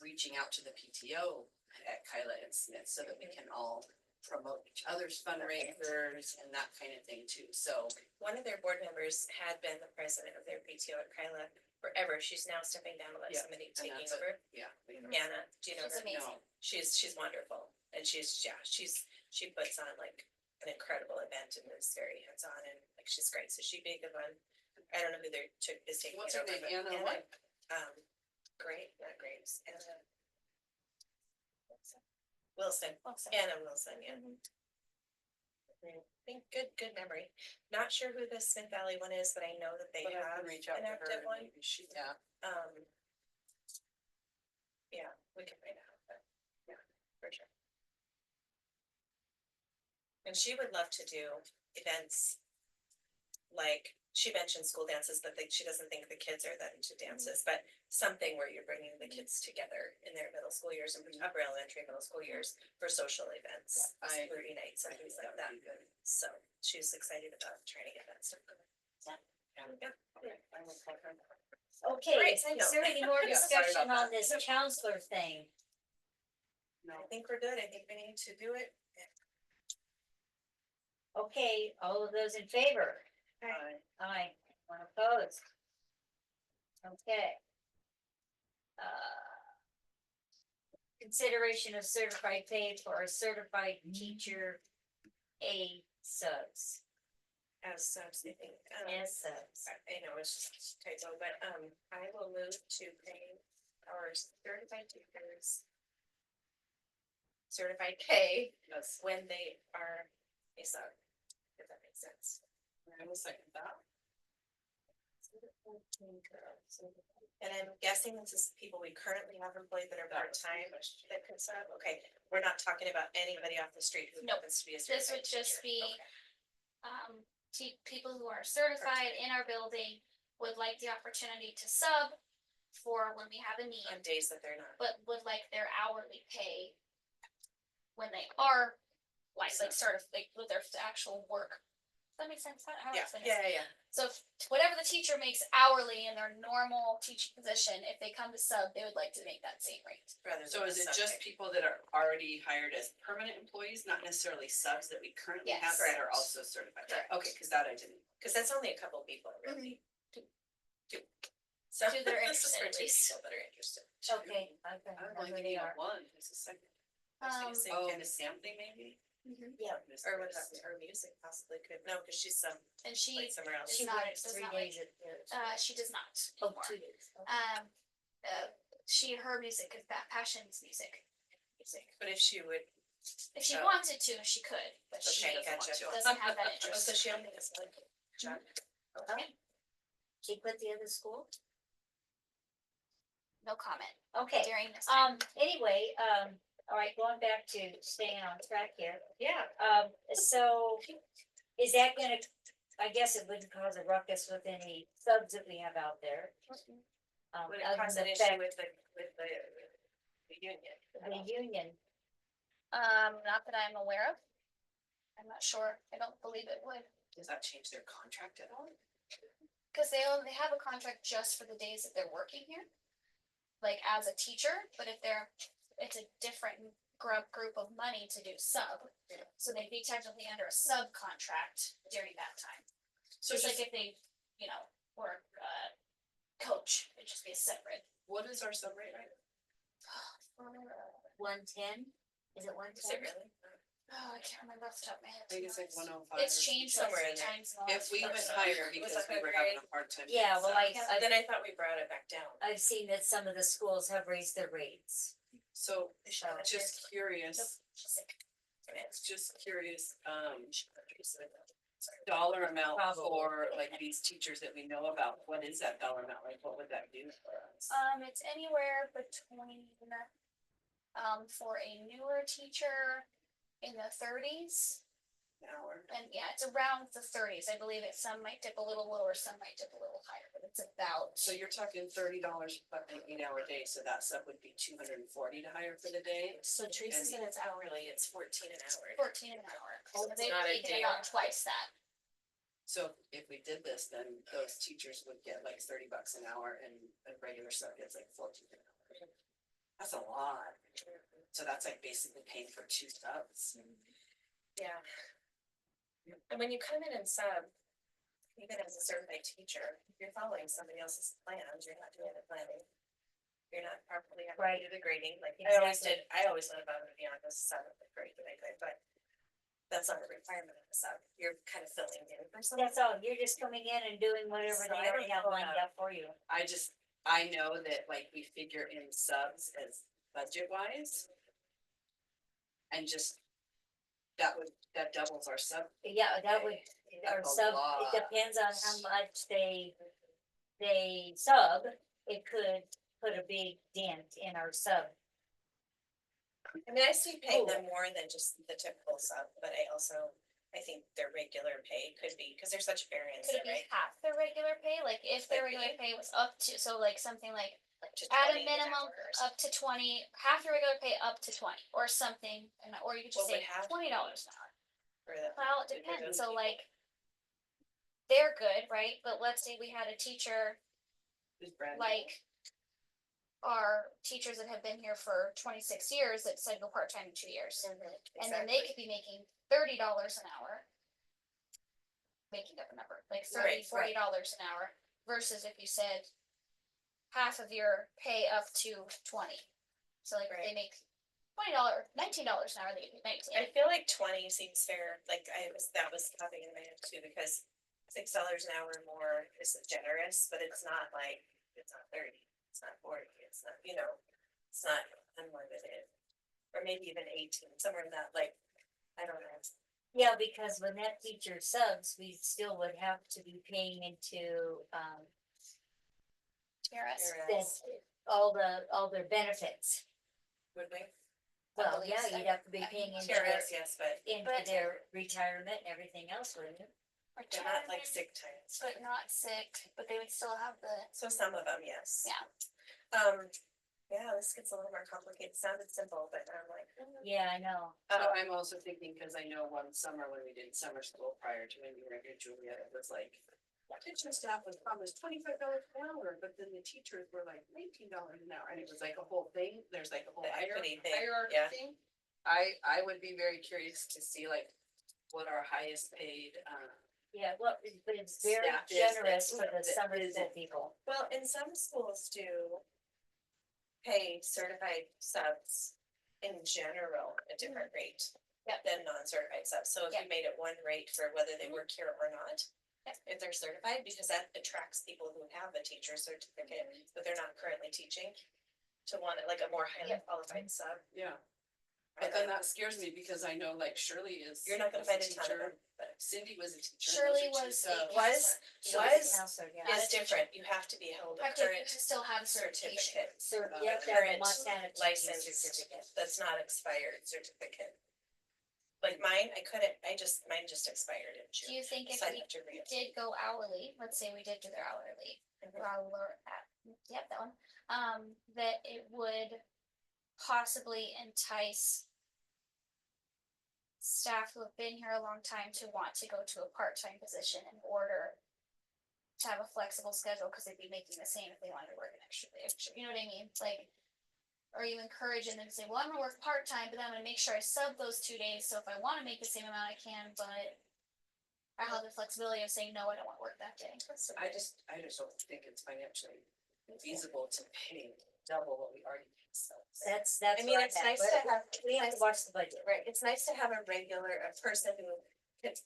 reaching out to the PTO at Kyla and Smith so that we can all promote each other's fundraisers and that kind of thing too, so. One of their board members had been the president of their PTO at Kyla forever, she's now stepping down to let Yeah, somebody and taking that's over. Yeah. we know. Anna, do you know She's her? amazing. No. She's wonderful, and she puts on like an incredible event and is very hands-on, and like she's great, so she'd be a good one. I don't know who is taking What's it her over, name? but Anna what? Great, not Graves, Anna. Wilson, awesome. Anna Wilson, yeah. I think good memory. Not sure who the Smith Valley one is, but I know that they But I have can reach out an to her active and one. maybe she, yeah. Yeah, we can find out, but yeah, for sure. And she would love to do events like she mentioned school dances, but she doesn't think the kids are that into dances, but something where you're bringing the kids together in their middle school years and upper elementary, middle school years for social events, I- fruity nights and things like that. would be good. So she's excited about trying to get that stuff going. I will call her. Okay, Right, is I know. there any more Yeah, sorry discussion about on this counselor thing? No, I think we're good. I think we need to do it. Okay, all of those in favor? I, Aye, one opposed. Okay. Consideration of certified pay for a certified teacher A subs, As subs, I think. as subs. I know it's just a typo, but I will move to pay our certified teachers certified pay yes, when they are a sub, if that makes sense. I will second that. And I'm guessing this is people we currently have employed that are part-time that could sub, okay, we're not talking about anybody off the street who Nope. happens to be a This certified would just teacher. be, Okay. people who are certified in our building would like the opportunity to sub for when we have a need, On days that they're not. but would like their hourly pay when they are like sort of like with their actual work. Does that make sense? How do I Yeah, explain yeah, this? yeah, So whatever the teacher makes hourly in their normal teaching position, if they come to sub, they would like to make that same rate. rather So than is a it sub just pay. people that are already hired as permanent employees, not necessarily subs that we currently have Yes. that are Correct. also certified? Correct. Okay, cause that I didn't. Cause that's only a couple people, really. Two. So Two that are this is for interested, at two least. people that are interested. Okay, I've been, I'm know only who thinking they of are. one, who's the second? Same Oh, kind of, Miss Sampley maybe? Yeah, or what happened, or music possibly could, no, cause she's And she, like somewhere else. she It's not- works does 3 not days like- at, she does not oh, anymore. 2 days. Okay. Her music is that passion's music. But if she would, If she Oh. wanted to, she could, but she okay, doesn't want gotcha. to, doesn't have that Oh, interest. so she only has one job. Okay. She quit the other school? No comment Okay, during this time. anyway, all right, going back to staying on track here. Yeah. So is that gonna, I guess it wouldn't cause a ruckus with any subs that we have out there. Would it Other cause than an the issue fact with the union? the union, Not that I'm aware of. I'm not sure. I don't believe it would, Does that change their contract at all? because they have a contract just for the days that they're working here. Like as a teacher, but if it's a different group of money to do sub. So they'd be technically under a subcontract during that time. So Just like just, if they, were coach, it'd just be a separate. what is our sub rate, right? 110, is it 110? Is it really? Oh, I can't remember off the top of my head. I think it's like to be honest. 105. It's changed somewhere somewhere in there. times. in the If last we year or went so. higher Was because it we were having a 100? hard time. Yeah, well, getting subs. Then I thought we brought it back down. I've seen that some of the schools have raised their rates. So, Shall I just curious, Just just curious, dollar amount Probably. for like these teachers that we know about, what is that dollar amount, like what would that do for us? It's anywhere between, for a newer teacher in the 30s. An hour? And yeah, it's around the 30s. I believe it, some might dip a little lower, some might dip a little higher, but it's about. So you're talking $30 for an 8-hour day, so that sub would be $240 to hire for the day? So Teresa said it's hourly, it's 14 an hour. 14 an hour. Oh, So it's they not a would day get about twice that. So if we did this, then those teachers would get like $30 an hour and a regular sub gets like 14 an hour. That's a lot. So that's like basically paying for 2 subs. Yeah. And when you come in and sub, even as a certified teacher, if you're following somebody else's plans, you're not doing the planning. You're not properly having to do the grading, like I always did, I always went above and beyond the seventh grade that I could, but. That's not a requirement of the sub, you're kind of filling in for something. That's all, you're just coming in and doing whatever So they I already don't have know lined about- up for you. I know that like we figure in subs as budget wise. And just, that doubles our sub. Yeah, that would, or That's a sub, lot. it depends on how much they sub, it could put a big dent in our sub. I mean, I see paying them more than just the typical sub, but I also I think their regular pay could be, cause there's such variance Could there, it be right? half their regular pay? Like if their Like regular pay was up to, so like something like Like to at a 20 an minimum hour or something. up to 20, half your regular pay up to 20 or something, and or you could just What say would half $20 an hour. For the, Well, it for depends. those So people. like they're good, right? But let's say we had a teacher Who's brand new. like our teachers that have been here for 26 years that said go part-time in 2 years. And then they could be making $30 an hour. Making up a number, like Right, $40 an hour versus if you said half of your pay up to 20. So like if they Right. make $20, $19 an hour, they get 19. I feel like 20 seems fair, like that was popping in my head too, because $6 an hour more is generous, but it's not like, it's not 30, it's not 40, it's not, it's not unlimited. Or maybe even 18, somewhere in that, like, I don't know. Yeah, because when that teacher subs, we still would have to be paying into, TRS. that's all their benefits. Would we? Well, believe yeah, so. you'd have to be paying into TRS, yes, but their retirement and everything else, wouldn't you? they're not like Retirement, sick times. but not sick, but they would still have the, So some of them, yes. yeah. Yeah, this gets a little more complicated, sounded simple, but I'm like. Yeah, I know. So I'm also thinking, cause I know one summer when we did summer school prior to when we were here, Julia, it was like. Kitchen staff was promised $25 an hour, but then the teachers were like $19 an hour, and it was like a whole thing, there's like a whole The equity thing, hierarchy yeah. thing. I would be very curious to see like what our highest paid, Yeah, well, but it's very Staff is- generous for the that summer is- school people. Well, and some schools do pay certified subs in general a different rate. Yep. Than non-certified subs, so if you Yep. made it one rate for whether they work here or not. Yep. If they're certified, because that attracts people who have a teacher certificate, but they're not currently teaching. To want it like a more highly qualified sub. yeah. But then that scares me because I know like Shirley is. You're not gonna was a find a ton of teacher, them, but Cindy was a teacher. Shirley those are two was a subs. Was- She was- counselor, yeah. Not a it's different, you have to be held a have to current still have a certification. certificate. So, Uh, you have to have a current Montana teaching licensed, certificate. that's not expired certificate. Like mine just expired in Do June. you think if So I we have to re- did go hourly, let's say we did do their hourly, yep, that one, that it would possibly entice staff who have been here a long time to want to go to a part-time position in order to have a flexible schedule, cause they'd be making the same if they wanted to work an extra day, you know what I mean, like. Are you encouraging them to say, well, I'm gonna work part-time, but then I'm gonna make sure I sub those 2 days, so if I wanna make the same amount, I can, but. I have the flexibility of saying, no, I don't wanna work that day. I just don't think it's financially feasible to pay double what we already pay subs. That's I mean, where it's I'm at, nice but to have, we have to watch the budget. right, it's nice to have a person who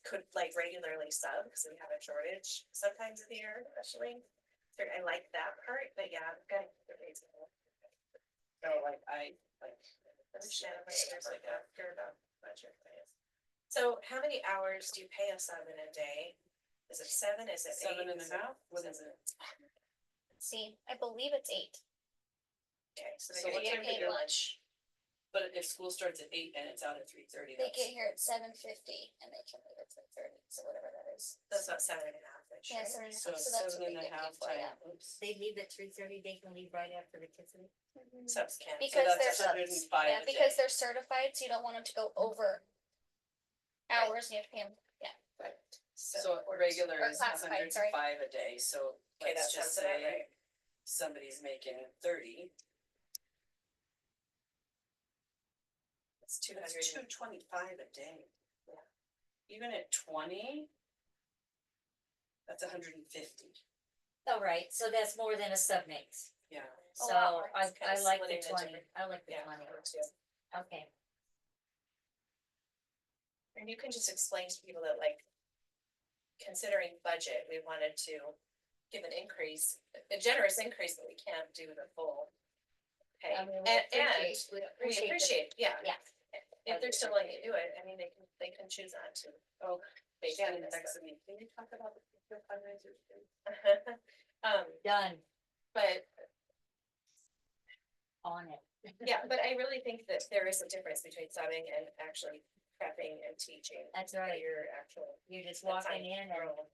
could like regularly sub, because we have a shortage sometimes of the year, especially. So I like that part, but yeah, I've gotta keep it reasonable. So like Understand, but there's like a fair amount of budget. Right? So how many hours do you pay a sub in a day? Is it 7? Is it 8? 7 and a half, what is it? See, I believe it's 8. Okay, so So they what get time paid do you- lunch. But if school starts at 8 and it's out at 3:30, They that's. get here at 7:50 and they can leave at 3:30, so whatever that is. That's about 7.5. Yeah, 7 and a So half, so that's what 7 they and a get half paid for, yeah. time, oops. They leave at 3:30, they can leave right after the kids leave. Subs can. So Because that's they're- 105 Yeah, a because day. they're certified, so you don't want them to go over hours, and you have to pay them, yeah. So regular Or is classified, sorry. 105 a day, so Okay, that let's just sounds about say right. somebody's making 30. It's That's 200. 225 a day. Yeah. Even at 20. That's 150, All right, so that's more than a sub makes. yeah. A So lot more. I It's kinda like the splitting the 20, different- I like the Yeah, 20, or 2. okay. And you can just explain to people that like, considering budget, we wanted to give an increase, a generous increase, but we can't do the full pay. I mean, And we we appreciate the- appreciate, yeah. Yeah. If they're still willing to do it, I mean, they can choose not to. Oh, Based Shannon on this, texted me, can you talk about the fundraisers? but- Done But on it. yeah, but I really think that there is a difference between subbing and actually prepping and teaching. That's for right. Your actual. You're just that's walking on in and roll.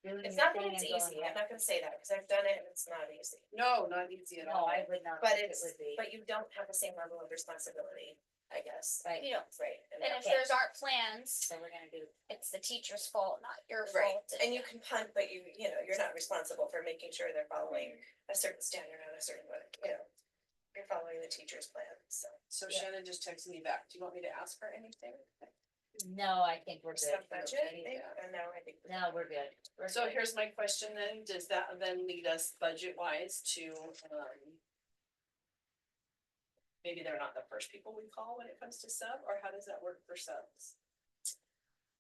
doing It's your not that thing it's and going easy, I'm home. not gonna say that, cause I've done it and it's not easy. No, not easy at No, all. I would not But think it it's, would be. but you don't have the same level of responsibility, I guess. Right, You know, Right. and if Okay. there's aren't plans, so we're gonna do, it's the teacher's fault, not your Right, fault. and you can punt, but you know, you're not responsible for making sure they're following a certain standard on a certain way, you know. You're following the teacher's plan, so. So Yeah. Shannon just texted me back. Do you want me to ask her anything? no, I think we're good. Sub budget, Yeah. and now I think. No, we're good. We're So good. here's my question then, does that then lead us budget wise to, maybe they're not the first people we call when it comes to sub, or how does that work for subs?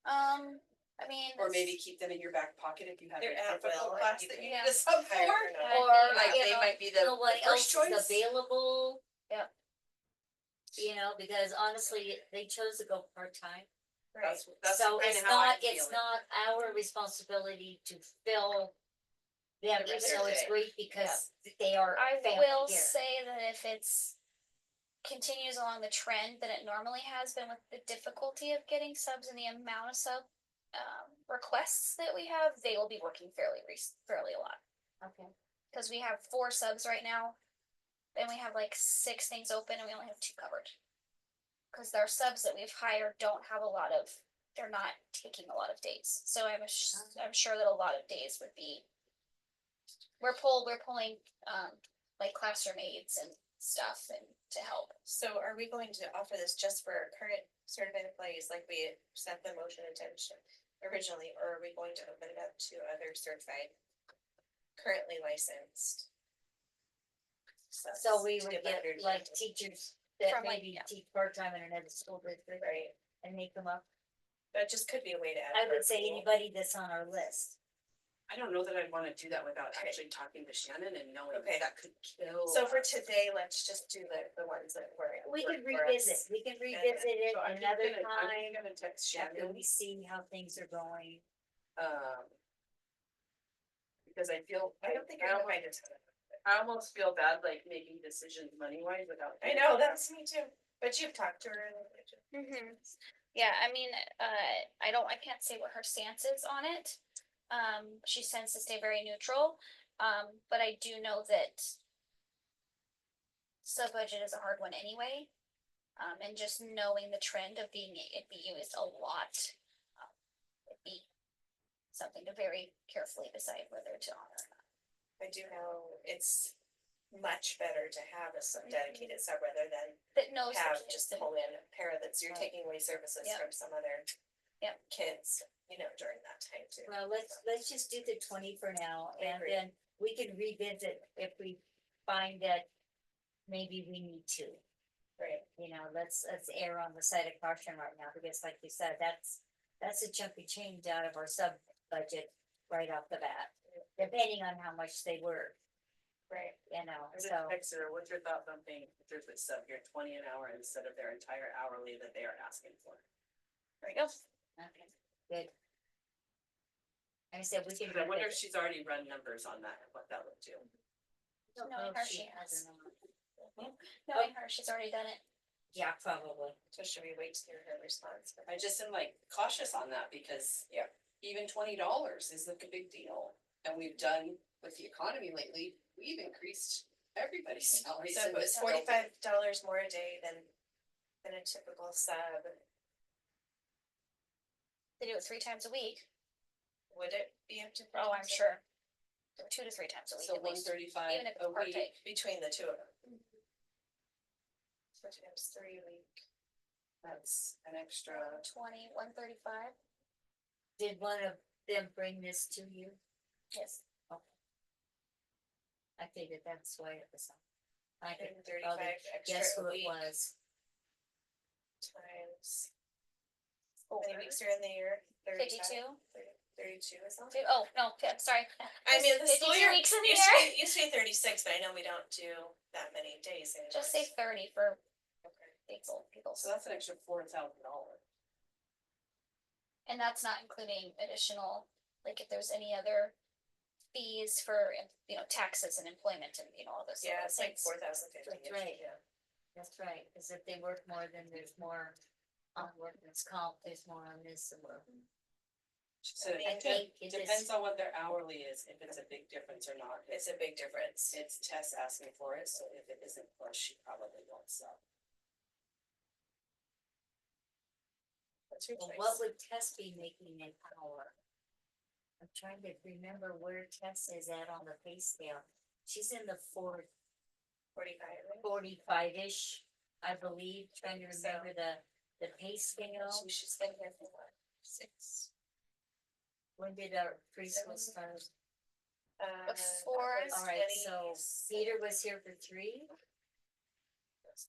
I mean. Or maybe it's- keep them in your back pocket if you have a They're at difficult will, class you that can- you need a sub for, Hire or not. Or, like you they know, might be the know what the first else is choice. available. Yeah. You know, because honestly, they chose to go part-time. Right, That's So kinda it's how I'm not, it's feeling. not our responsibility to fill them, The even rest though of it's it. great because they are I family will here. say that if it's continues along the trend that it normally has been with the difficulty of getting subs and the amount of sub requests that we have, they will be working fairly a lot. Okay, Cause we have 4 subs right now, and we have like 6 things open and we only have 2 covered. Cause our subs that we've hired don't have a lot of, they're not taking a lot of days, so I'm sure that a lot of days would be. We're pulling like classroom aides and stuff and to help. so are we going to offer this just for our current certified employees, like we set the motion intention originally, or are we going to open it up to other certified, currently licensed? subs so we to would get get better like training? teachers that From, like, maybe yeah. teach part-time in another school district Right, and make them up. that just could be a way to add. I to would our say pool. anybody that's on our list. I don't know that I'd wanna do that without Okay. actually talking to Shannon and knowing Okay. that could kill. So for us. today, let's just do the ones that were. We work could for us. revisit, we can revisit it So I'm just another gonna- I'm time gonna text after Shannon, we see how things are going. Because I feel, I don't think you're gonna find a ton of. I almost feel bad like making decisions money wise without. I know, that's me too, but you've talked to her and. Mm-hmm. Yeah, I mean, I can't say what her stance is on it. She tends to stay very neutral, but I do know that sub-budget is a hard one anyway. And just knowing the trend of it be used a lot, it'd be something to very carefully decide whether to honor or not. I do know it's much better to have a dedicated sub rather than That knows the have kids just and- pull in a para that's, you're Right. taking away services Yep. from some other. Yep. Kids, during that time too. Well, let's just do the 20 for now, I and agree. then we can revisit if we find that maybe we need to. Right, You know, let's err on the side of caution right now, because like you said, that's a chunky change out of our sub budget right off the bat. Depending on how much they were, right. you know, I just so, text her, what's your thoughts on paying teachers with sub here 20 an hour instead of their entire hourly that they are asking for? There you go. okay, good. Like I said, we can. I wonder if revisit. she's already run numbers on that, and what that would do. Don't Knowing know if her, she she has has. or not. Knowing her, she's already done it. Yeah, probably. So should we wait to hear her response? I just am like cautious on that because. Yeah. Even $20 is like a big deal, and we've done with the economy lately, we've increased everybody's salaries. So in it was this building. $45 more a day than a typical sub, They do it 3 times a week. would it be up to? Oh, I'm sure. 2 to 3 times a week So at least, 135 even if it's a part week, day. Between the two of them. 4 times 3 a week. that's an extra. 20, 135. Did one of them bring this to you? Yes. I figured that's why it was. I could 135 guess extra who a it week was. times. Oh, How many weeks are in the year? 52. 32 is that? Oh, no, sorry. I mean, the There's school 52 year weeks in the used to year. be, used to be 36, but I know we don't do that many days anymore. Just say 30 for Okay. people. So that's an extra $4,000. And that's not including additional, like if there's any other fees for, taxes and employment and, all those. Yeah, other it's like things. 4,050. That's right. Yeah. That's right, cause if they work more, then there's more On workman's comp, there's more on this than what. So I it think it depends is, on what their hourly is, if it's a big difference or not. It's a big difference. It's Tess asking for it, so if it isn't plus, she probably won't sell. What's your well, choice? what would Tess be making an hour? I'm trying to remember where Tess is at on the pay scale. She's in the 45, right? 45-ish, I believe, trying to So- remember the pay scale. So she's been here for what, 6? When did our preschool start? Before- All right, so Peter was here for 3,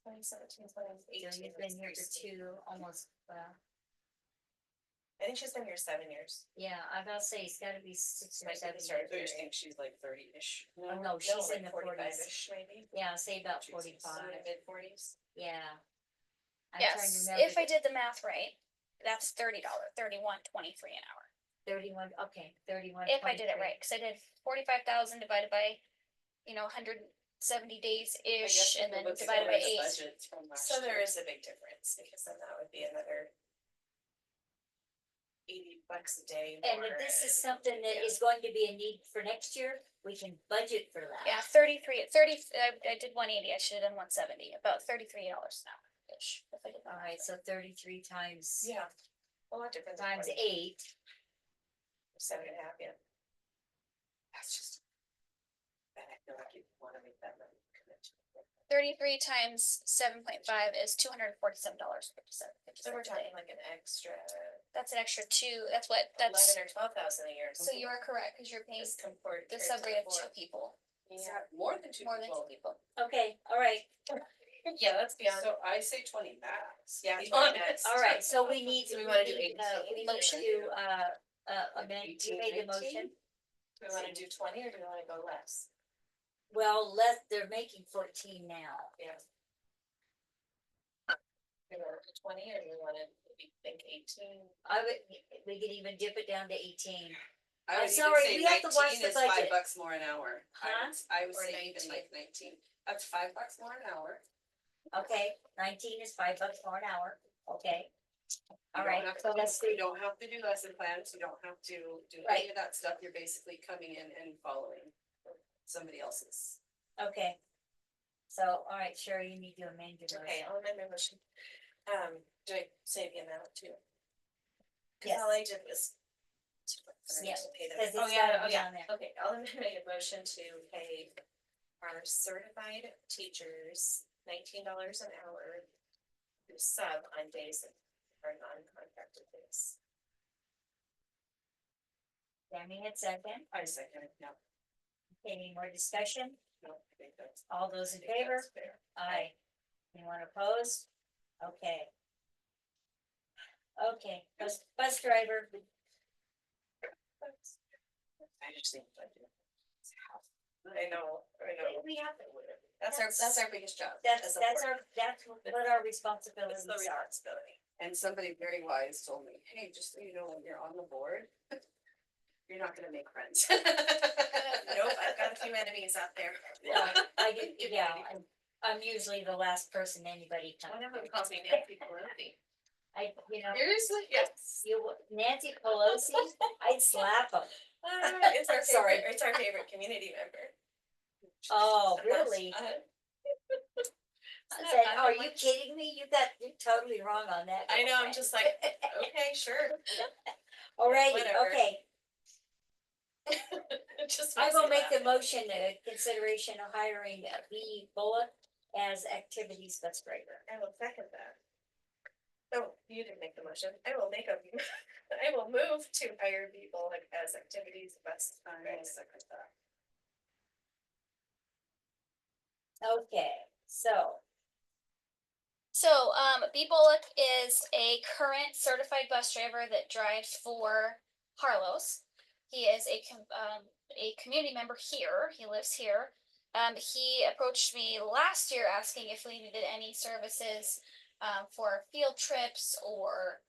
2017, so you've been here for 2, almost, I think she's been here 7 years. yeah, I'm about to say it's gotta be 6 or Might be 7 the start years. of So you think she's like 30-ish? Oh, no, she's like in the 45 40s. ish maybe. Yeah, say about Jesus. 45, Mid-40s. yeah. I'm trying to Yes, remember if I did the math right, that's $30, 31.23 an hour. 31, okay, 31. If I did it 23. right, cause I did 45,000 divided by, 170 days-ish, and then divided by 8. So there is a big difference, because then that would be another $80 a day. And more, if this is and- something that yeah. is going to be a need for next year, we can budget for that. Yeah, 30, I did 180, I should have done 170, about $33 an hour-ish, if I did that. All right, so 33 times, Yeah. A lot different. than times 40, 8, 7.5, yeah. That's just. And I feel like you wanna make that money. commit to it. 33 times 7.5 is $247.57. So we're talking like an extra That's an extra 2, that's what, 11 that's, or 12,000 a year. so you are correct, cause you're paying Just comport. the compared to subrate of before. 2 people, Yeah, More than two more than 2 people. people. okay, all right, yeah, that's beyond, So I say 20 max. yeah, beyond next. all right, so we need. So we wanna do need, 18. We need Motion? to, amend, you 18, made the 19? motion, Do we wanna do 20 or do we wanna go less? well, they're making 14 now. Yeah. Do we wanna do 20 or do we wanna maybe think 18? I would, we could even dip it down to 18. I I'm would even sorry, say we have to watch 19 the is budget. $5 more an hour. Huh? I would Or say even 19. like 19, that's $5 more an hour. Okay, 19 is $5 more an hour, okay. All You don't right, have so to- let's You do, don't have to do lesson plans, you don't have to do Right. any of that stuff, you're basically coming in and following somebody else's. okay. So, all right, Sherry, you need to amend your Okay, motion. I'll amend my motion. Do I say the amount too? Cause Yes. all I did was. Yes, to pay them. because Oh, it's yeah, gotta oh, be yeah. on there. Okay, I'll amend my motion to pay our certified teachers $19 an hour. Who sub on days that are non-contracted days. Tammy had second. I second it, no, Any more discussion? no, I think that's. All those in I think favor? that's fair. Aye. Anyone opposed? Okay. Okay, bus driver, I just think I do. I know. we have, That's our biggest job. that's as a board. that's what our It's responsibilities the are. responsibility. And somebody very wise told me, hey, just so you know, when you're on the board, you're not gonna make friends. Nope, I've got a few enemies out there. I do, yeah, I'm usually the last person anybody comes. One of them calls me Nancy Pelosi. Seriously? Yes. Nancy Pelosi, I'd slap him. It's our Sorry. favorite, it's our favorite community member. Oh, really? I said, I'm are like- you kidding me? You're totally wrong on that. I know, I'm girlfriend." just like, okay, sure. Alrighty, whatever. okay, It just I makes will me make the laugh. motion, consideration of hiring B. Bullock as activities bus driver. I will second that. No, you didn't make the motion. I will make a, I will move to hire people like as activities bus. I will second that. Okay, so, B Bullock is a current certified bus driver that drives for Harlow's. He is a community member here, he lives here. He approached me last year asking if we needed any services, for field trips or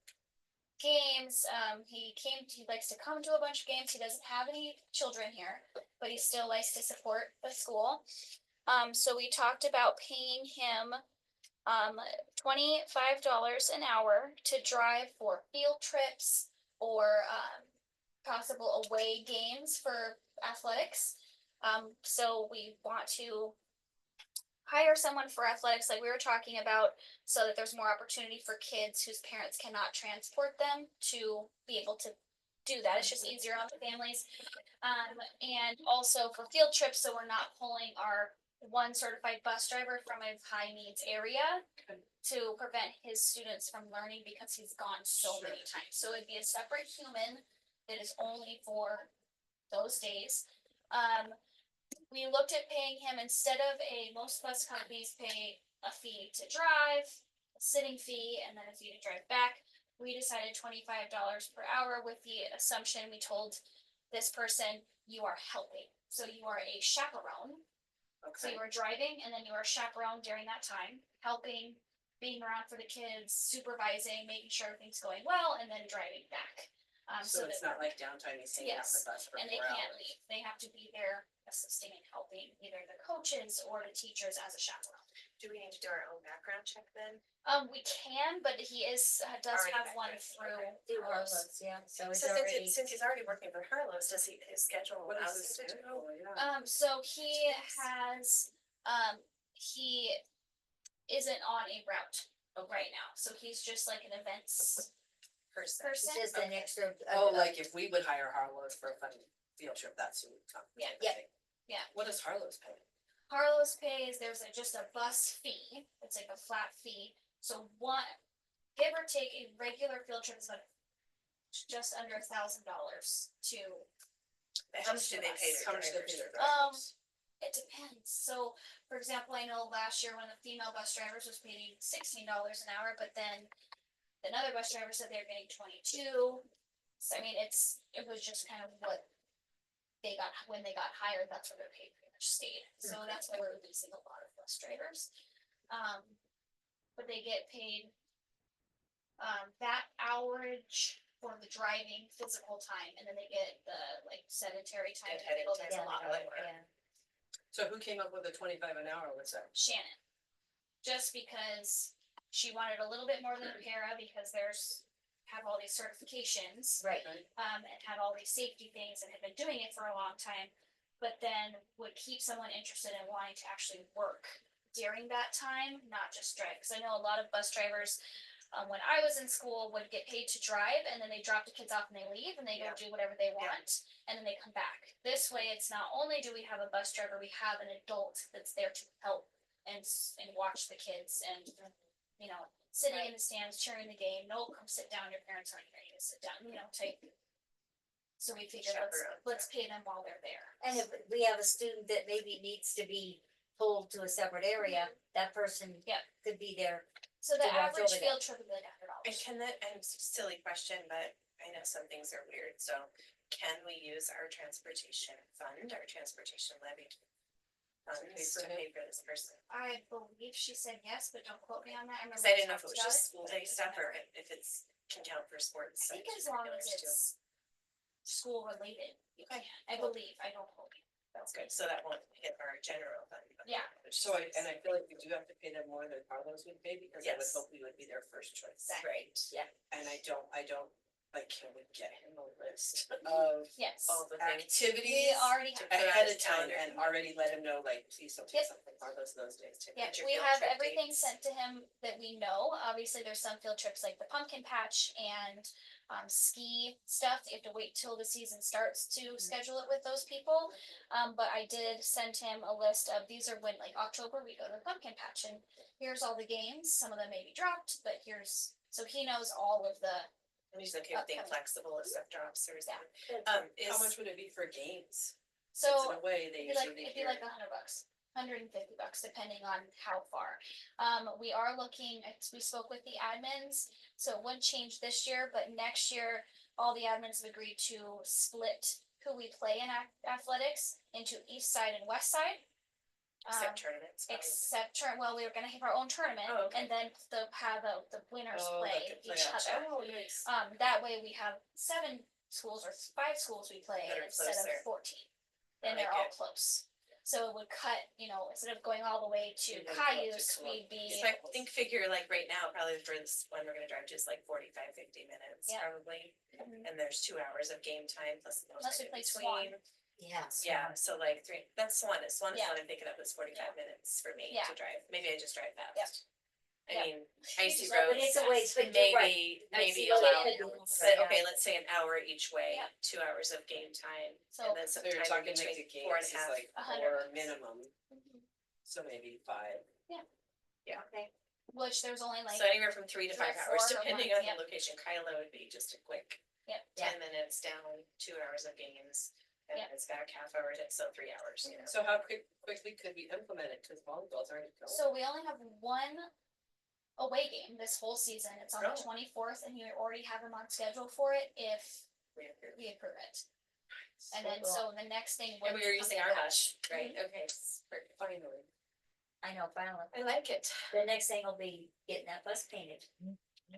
games. He likes to come to a bunch of games, he doesn't have any children here, but he still likes to support the school. So we talked about paying him $25 an hour to drive for field trips or, possible away games for athletics. So we want to hire someone for athletics like we were talking about so that there's more opportunity for kids whose parents cannot transport them to be able to do that. It's just easier on the families. And also for field trips, so we're not pulling our one certified bus driver from a high needs area to prevent his students from learning because he's gone so many times. So it'd be a separate human that is only for those days. We looked at paying him instead of most bus companies pay a fee to drive, a sitting fee, and then a fee to drive back. We decided $25 per hour with the assumption we told this person, you are helping. So you are a chaperone. So Okay, you are driving and then you are chaperone during that time, helping, being around for the kids, supervising, making sure everything's going well, and then driving back. so it's that- not like downtime, he's hanging out the Yes, bus for and they 4 can't hours. leave. They have to be there assisting and helping either the coaches or the teachers as a chaperone. Do we need to do our own background check then? We can, but he does Already have back one there, through okay. Do Carlos. Harlow's, yeah, so it's So already. since he's already working for Harlow's, does his schedule What allows is him this? to do? So he has, he isn't on a route right now, so he's just like an events Person. It's person. just an extra. Oh, like if we would hire Harlow's for a fun field trip, that's who would come. Yeah. Yeah. Yeah. What does Harlow's pay? Carlos pays, just a bus fee, it's like a flat fee, so one, give or take, a regular field trip is like just under $1,000 to, How much do they pay How their much do they pay drivers? their drivers? it depends, so, for example, I know last year one of the female bus drivers was paid $16 an hour, but then another bus driver said they're getting 22, so I mean, it was just kind of what they got, when they got hired, that's where their pay pretty much stayed, so that's why we're losing a lot of bus drivers. But they get paid, that hourage for the driving physical time, and then they get the like sedentary time to Deadheading fill time. that's a Yeah, lot like lower. yeah. So who came up with the 25 an hour, what's that? Shannon. Just because she wanted a little bit more than a para because have all these certifications. Right, And had all these safety things and had been doing it for a long time, but then would keep someone interested in wanting to actually work during that time, not just drive. Cause I know a lot of bus drivers, when I was in school, would get paid to drive and then they drop the kids off and they leave and they go Yeah. do whatever they want and then they come back. This way, it's not only do we have a bus driver, we have an adult that's there to help and watch the kids and, you know, sitting in the stands, cheering the game. No, come sit down. Your parents aren't here. You sit down. You know, type. So we figured Chaperone. let's pay them while they're there. and if we have a student that maybe needs to be pulled to a separate area, that person. Yep. Could be there. So the to watch average over field trip would be like And $100. can that, and it's a silly question, but I know some things are weird, so can we use our transportation fund, our transportation levy funds for to him? pay for this person? I believe she said yes, but don't quote me on that. I remember Cause I we didn't know if it talked was about just school day stuff or if it's can count for sports. I think as long as it's school related, you can. I believe. I don't quote me. That's good, so that won't hit our general fund. Yeah. which So is I nice. feel like we do have to pay them more than Carlos would pay because I would Yes. hope we would be their first choice. Right. And I don't, like, can we get him a list of Yes. All the things. activities We already have. put ahead on of his time calendar. and already let him know, like, please don't take Yep. something Carlos those days too. Yeah, Get your we field have trip everything dates. sent to him that we know. Obviously, there's some field trips like the pumpkin patch and ski stuff. You have to wait till the season starts to schedule it with those people. But I did send him a list of these are when like October we go to the pumpkin patch and here's all the games. Some of them may be dropped, but so he knows all of the. And he's okay with being Upcoming. flexible if stuff drops or Yeah. something. How much would it be for games? So Since in a way, they it'd be usually like, be it'd be here. like $100, $150, depending on how far. We are looking, we spoke with the admins, so it wouldn't change this year, but next year, all the admins have agreed to split who we play in athletics into east side and west side. Except tournaments. Well, we were gonna have our own tournament, Oh, okay. and then have the winners Oh, play like a each playoff. other. Oh, nice. That way we have 7 schools or 5 schools we play That are instead closer. of 14. And I they're like all it. close. So it would cut, instead of going all the way to You'd have to go to Cayuse, Columbus. we'd be, So I think figure like right now, probably the furthest one we're gonna drive to is like 45, 50 minutes Yeah. probably. Mhm. And there's 2 hours of game time plus the most Unless we in play between. Swan. Yeah. Yeah, so like that's Swan is Yeah. what I'm thinking of, is 45 minutes for me Yeah. to drive. Maybe I just drive fast. Yeah. I Yeah. mean, icy just- But roads, it's a ways, but you're right. maybe, Icy allow, roads, but yeah. okay, let's say an hour each way, Yeah. 2 hours of game time. So- And then So some you're time in talking like the between, 4 and games a is half. like 100. 4 minimum, Mhm. so maybe 5. Okay. Which there's only like, So anywhere from 3 to 5 3 or hours, 4 or depending more, on the yep. location. Kylo would be just a quick Yep. 10 minutes down, 2 hours of games. And Yep. it's back half hour to, so 3 hours, you know. So how quickly could we implement it, cause volleyball's already going? so we only have one away game this whole season. It's on the Oh. 24th, and you already have him on schedule for it if We approve. we approve it. And then, so the next thing. And we were would using be our that. hush, right, okay, perfect. Finally. I know, finally. I like it. The next thing will be getting that bus painted.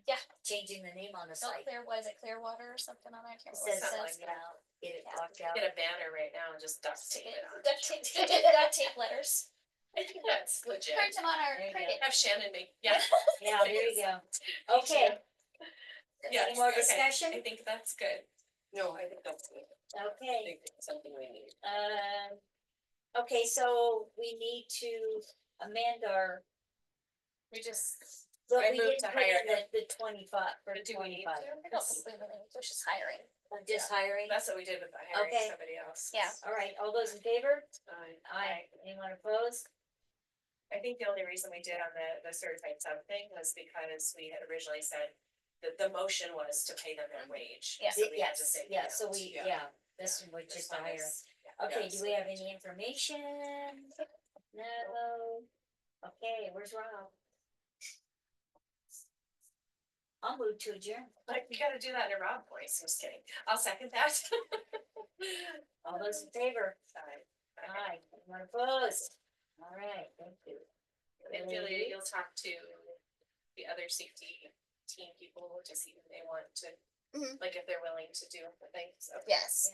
Yeah. Changing the name on the So site. was it Clearwater or something on there? I can't It remember says, what it something says. like that. get it Yeah. blocked out. Get a banner right now and just duct tape it on. Duct tape, duct tape letters. I think that's legit. Print them on our, There you print go. it. Have Shannon make, yeah. Yeah, there you go. Okay. Yeah. Any more okay. discussion? I think that's good. No, I think that's good. I Okay, think it's something we need. okay, so we need to amend our, We just, but I we moved didn't to put in hire the 25, for Do we need 25. I don't think we really, it's just hiring. Just hiring, that's what we did with the hiring Okay. somebody else. Yeah. all right, all those in favor? I Aye. Anyone opposed? I think the only reason we did on the certified sub thing was because we had originally said that the motion was to pay them their wage. Yeah. So we had to Yes, say. yeah, so we, Yeah. yeah, this was This just one hire. is- yeah. Okay, Yes. do we have any information? No. Okay, where's Rob? I'll move to adjourn. Like, we gotta do that in a Rob voice, I'm just kidding. I'll second that. All those in favor? Aye. Aye. Anyone opposed? All right, thank you. And Julia, you'll talk to the other safety team people to see who they want to, Mhm. like if they're willing to do the things. Okay. Yes.